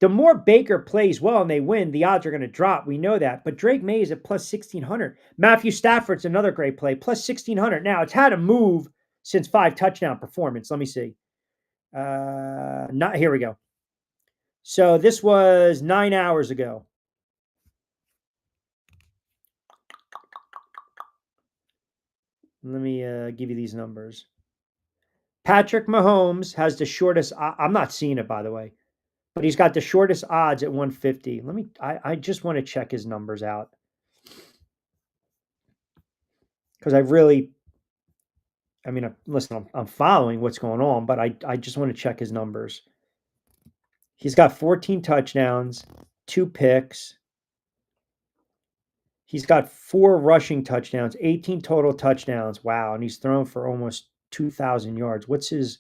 The more Baker plays well and they win, the odds are going to drop. We know that. But Drake May is at plus 1,600. Matthew Stafford's another great play, plus 1,600. Now, it's had a move since 5 touchdown performance. Let me see. Here we go. So this was 9 hours ago. Let me give you these numbers. Patrick Mahomes has the shortest. I'm not seeing it, by the way, but he's got the shortest odds at 150. I just want to check his numbers out because listen, I'm following what's going on, but I just want to check his numbers. He's got 14 touchdowns, 2 picks. He's got 4 rushing touchdowns, 18 total touchdowns. Wow. And he's thrown for almost 2,000 yards. What's his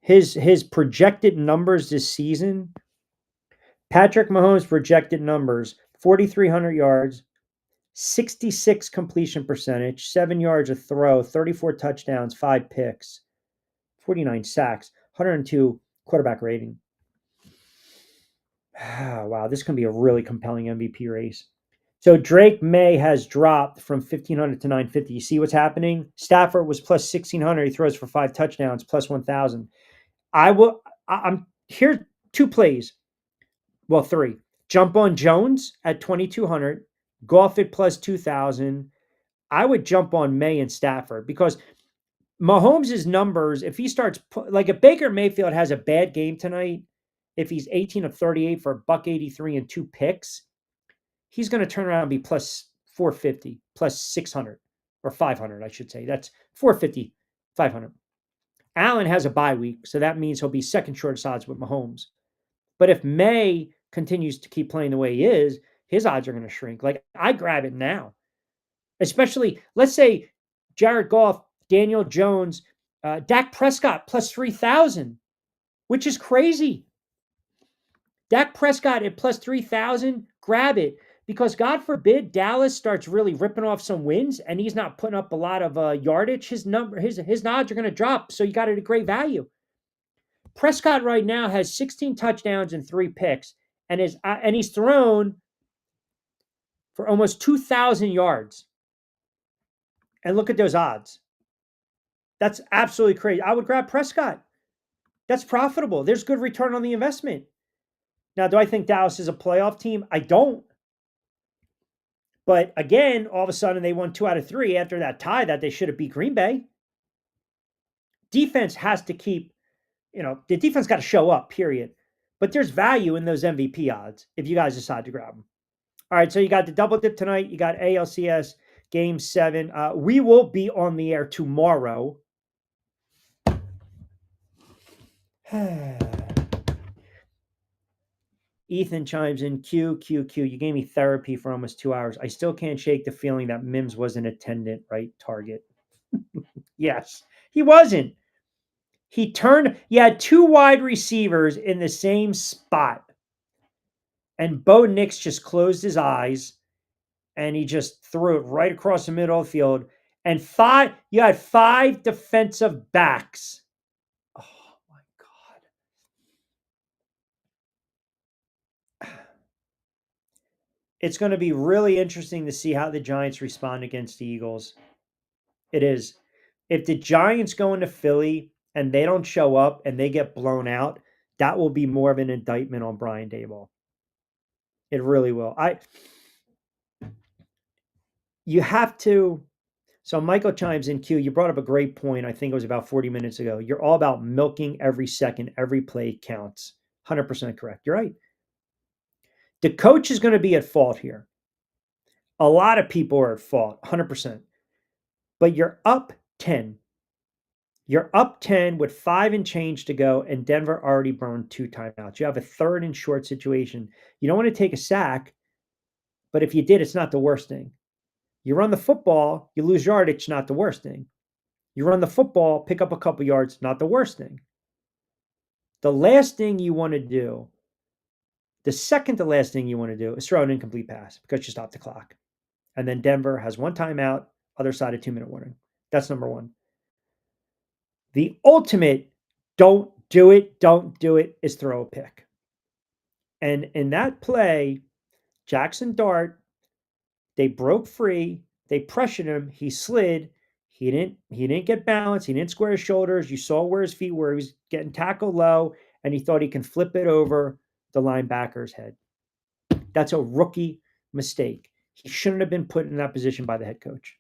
His projected numbers this season, Patrick Mahomes' projected numbers, 4,300 yards, 66 completion percentage, 7 yards a throw, 34 touchdowns, 5 picks, 49 sacks, 102 quarterback rating. Wow, this can be a really compelling MVP race. So Drake May has dropped from 1,500 to 950. You see what's happening? Stafford was plus 1,600. He throws for 5 touchdowns, plus 1,000. I'm here. 2 plays. Well, 3. Jump on Jones at 2,200. Goff at plus 2,000. I would jump on May and Stafford because Mahomes' numbers, if he starts, like if Baker Mayfield has a bad game tonight, if he's 18 of 38 for a buck 83 and 2 picks, he's going to turn around and be plus 450, plus 600 or 500, I should say. That's 450, 500. Allen has a bye week, so that means he'll be second shortest odds with Mahomes. But if May continues to keep playing the way he is, his odds are going to shrink. Like, I grab it now. Especially, let's say Jared Goff, Daniel Jones, Dak Prescott plus 3,000, which is crazy. Dak Prescott at plus 3,000, grab it. Because God forbid Dallas starts really ripping off some wins and he's not putting up a lot of yardage, his odds are going to drop. So you got it at great value. Prescott right now has 16 touchdowns and 3 picks, and he's thrown for almost 2,000 yards. And look at those odds. That's absolutely crazy. I would grab Prescott. That's profitable. There's good return on the investment. Now, do I think Dallas is a playoff team? I don't. But again, all of a sudden they won 2 out of 3 after that tie that they should have beat Green Bay. Defense has to keep, the defense got to show up, period. But there's value in those MVP odds if you guys decide to grab them. All right, so you got the double dip tonight. You got ALCS Game 7. We will be on the air tomorrow. Ethan chimes in, Q. You gave me therapy for almost 2 hours. I still can't shake the feeling that Mims was an attendant, right? Target. Yes, he wasn't. He had 2 wide receivers in the same spot. And Bo Nix just closed his eyes and he just threw it right across the middle of the field. And you had 5 defensive backs. Oh my God. It's going to be really interesting to see how the Giants respond against the Eagles. It is. If the Giants go into Philly and they don't show up and they get blown out, that will be more of an indictment on Brian Daboll. It really will. You have to. So Michael chimes in, Q, you brought up a great point. I think it was about 40 minutes ago. You're all about milking every second. Every play counts. 100% correct. You're right. The coach is going to be at fault here. A lot of people are at fault, 100%. But you're up 10. You're up 10 with 5 and change to go, and Denver already burned 2 timeouts. You have a 3rd and short situation. You don't want to take a sack, but if you did, it's not the worst thing. You run the football, you lose yardage, not the worst thing. You run the football, pick up a couple yards, not the worst thing. The last thing you want to do, the second to last thing you want to do is throw an incomplete pass because you stop the clock. And then Denver has 1 timeout, other side of 2-minute warning. That's number 1. The ultimate don't do it is throw a pick. And in that play, Jackson Dart, they broke free, they pressured him, he slid, he didn't get balance, he didn't square his shoulders. You saw where his feet were, he was getting tackled low, and he thought he can flip it over the linebacker's head. That's a rookie mistake. He shouldn't have been put in that position by the head coach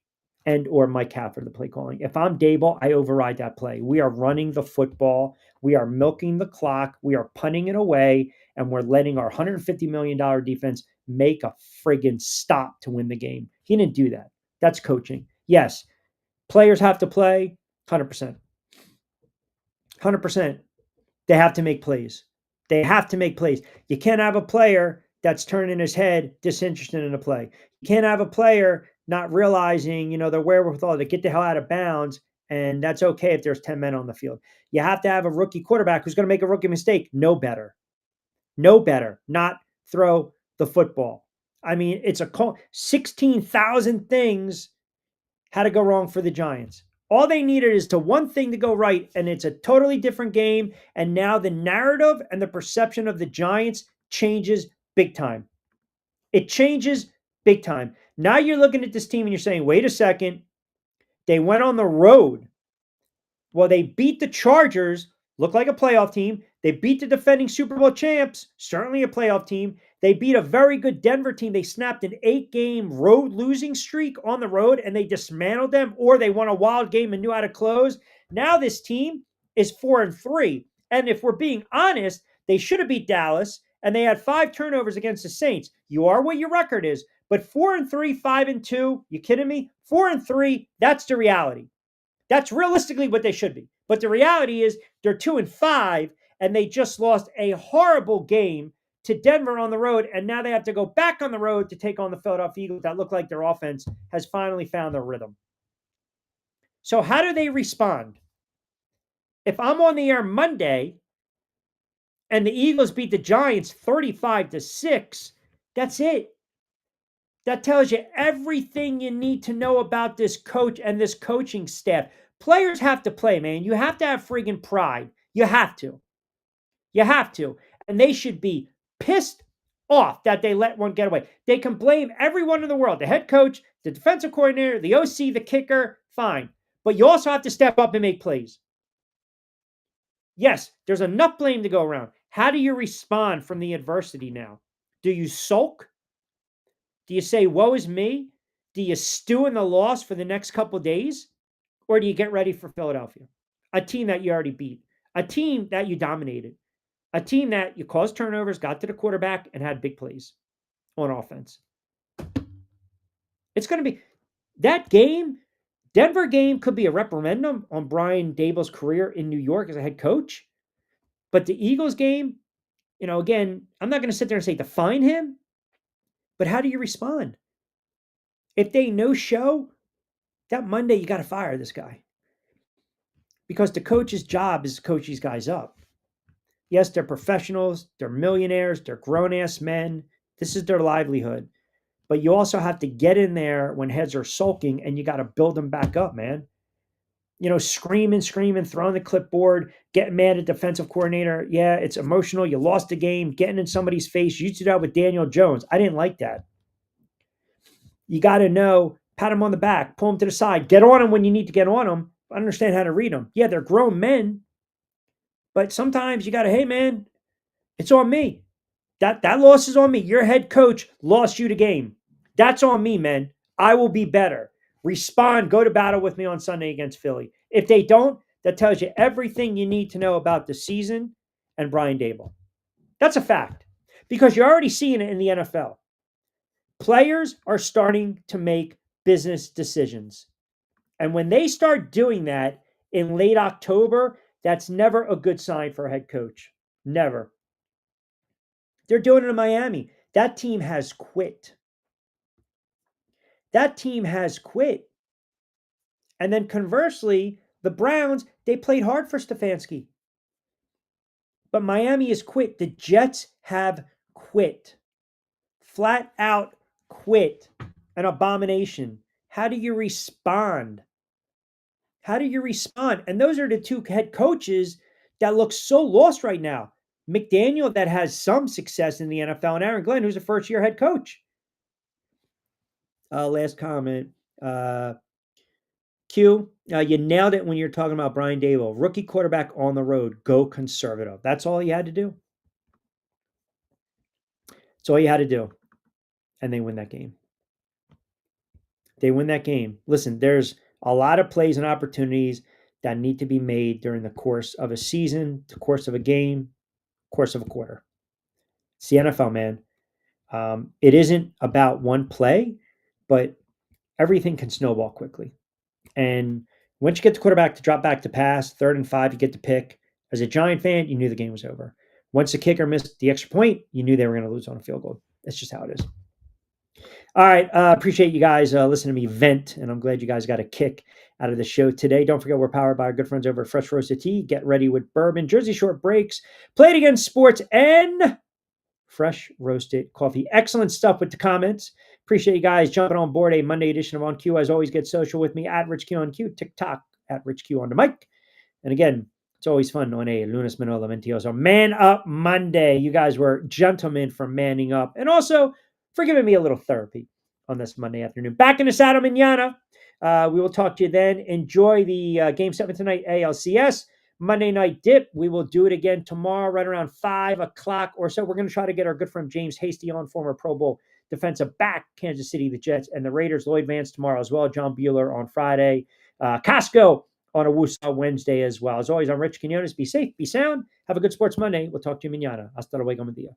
and or Mike Caffer, the play calling. If I'm Daboll, I override that play. We are running the football. We are milking the clock. We are punting it away, and we're letting our $150 million defense make a friggin' stop to win the game. He didn't do that. That's coaching. Yes, players have to play 100%. 100%. They have to make plays. They have to make plays. You can't have a player that's turning his head disinterested in a play. You can't have a player not realizing, their wherewithal to get the hell out of bounds And that's okay if there's 10 men on the field. You have to have a rookie quarterback who's going to make a rookie mistake. No better. No better. Not throw the football. I mean, it's 16,000 things had to go wrong for the Giants. All they needed is to one thing to go right, and it's a totally different game. And now the narrative and the perception of the Giants changes big time. It changes big time. Now you're looking at this team and you're saying, wait a second, they went on the road. Well, they beat the Chargers, look like a playoff team. They beat the defending Super Bowl champs, certainly a playoff team. They beat a very good Denver team. They snapped an 8-game road losing streak on the road and they dismantled them, or they won a wild game and knew how to close. Now this team is 4-3. And if we're being honest, they should have beat Dallas and they had 5 turnovers against the Saints. You are what your record is, but 4-3, 5-2, you kidding me? 4-3, that's the reality. That's realistically what they should be. But the reality is they're 2-5, and they just lost a horrible game to Denver on the road, and now they have to go back on the road to take on the Philadelphia Eagles that look like their offense has finally found their rhythm. So how do they respond? If I'm on the air Monday and the Eagles beat the Giants 35-6, that's it. That tells you everything you need to know about this coach and this coaching staff. Players have to play, man. You have to have friggin' pride. You have to. You have to. And they should be pissed off that they let one get away. They can blame everyone in the world, the head coach, the defensive coordinator, the OC, the kicker, fine. But you also have to step up and make plays. Yes, there's enough blame to go around. How do you respond from the adversity now? Do you sulk? Do you say, woe is me? Do you stew in the loss for the next couple of days? Or do you get ready for Philadelphia? A team that you already beat. A team that you dominated. A team that you caused turnovers, got to the quarterback, and had big plays on offense. It's going to be that game. Denver game could be a referendum on Brian Daboll's career in New York as a head coach. But the Eagles game, again, I'm not going to sit there and say define him. But how do you respond? If they no show, that Monday you got to fire this guy. Because the coach's job is to coach these guys up. Yes, they're professionals, they're millionaires, they're grown-ass men. This is their livelihood. But you also have to get in there when heads are sulking and you got to build them back up, man. Screaming, throwing the clipboard, getting mad at defensive coordinator. Yeah, it's emotional. You lost the game, getting in somebody's face. You used to do that with Daniel Jones. I didn't like that. You got to know, pat him on the back, pull him to the side, get on him when you need to get on him, understand how to read them. Yeah, they're grown men, but sometimes you got to, hey, man, it's on me. That loss is on me. Your head coach lost you the game. That's on me, man. I will be better. Respond, go to battle with me on Sunday against Philly. If they don't, that tells you everything you need to know about the season and Brian Daboll. That's a fact because you're already seeing it in the NFL. Players are starting to make business decisions. And when they start doing that in late October, that's never a good sign for a head coach. Never. They're doing it in Miami. That team has quit. That team has quit. And then conversely, the Browns, they played hard for Stefanski. But Miami has quit. The Jets have quit. Flat out quit. An abomination. How do you respond? How do you respond? And those are the two head coaches that look so lost right now. McDaniel, that has some success in the NFL, and Aaron Glenn, who's a first-year head coach. Last comment. Q, you nailed it when you're talking about Brian Daboll. Rookie quarterback on the road. Go conservative. That's all you had to do. That's all you had to do. And they win that game. They win that game. Listen, there's a lot of plays and opportunities that need to be made during the course of a season, the course of a game, course of a quarter. It's the NFL, man. It isn't about one play, but everything can snowball quickly. And once you get the quarterback to drop back to pass, 3rd and 5, you get to pick. As a Giant fan, you knew the game was over. Once the kicker missed the extra point, you knew they were going to lose on a field goal. That's just how it is. All right. Appreciate you guys listening to me vent, and I'm glad you guys got a kick out of the show today. Don't forget, we're powered by our good friends over at Fresh Roasted Tea. Get ready with bourbon, Jersey Shore breaks, Play It Again Sports, and fresh roasted coffee. Excellent stuff with the comments. Appreciate you guys jumping on board a Monday edition of On Q. As always, get social with me at Rich Q on Q, TikTok at Rich Q on the mic. And again, it's always fun on a Lunes Manola Mentiroso Man Up Monday. You guys were gentlemen for manning up and also for giving me a little therapy on this Monday afternoon. Back in the saddle manana. We will talk to you then. Enjoy the Game 7 tonight, ALCS. Monday Night Dip. We will do it again tomorrow, right around 5 o'clock or so. We're going to try to get our good friend James Hasty on, former Pro Bowl defensive back, Kansas City, the Jets, and the Raiders. Lloyd Vance tomorrow as well. John Bueller on Friday. Costco on a Woosah Wednesday as well. As always, I'm Rich Quinones. Be safe, be sound. Have a good Sports Monday. We'll talk to you mañana. Hasta luego, mi dia.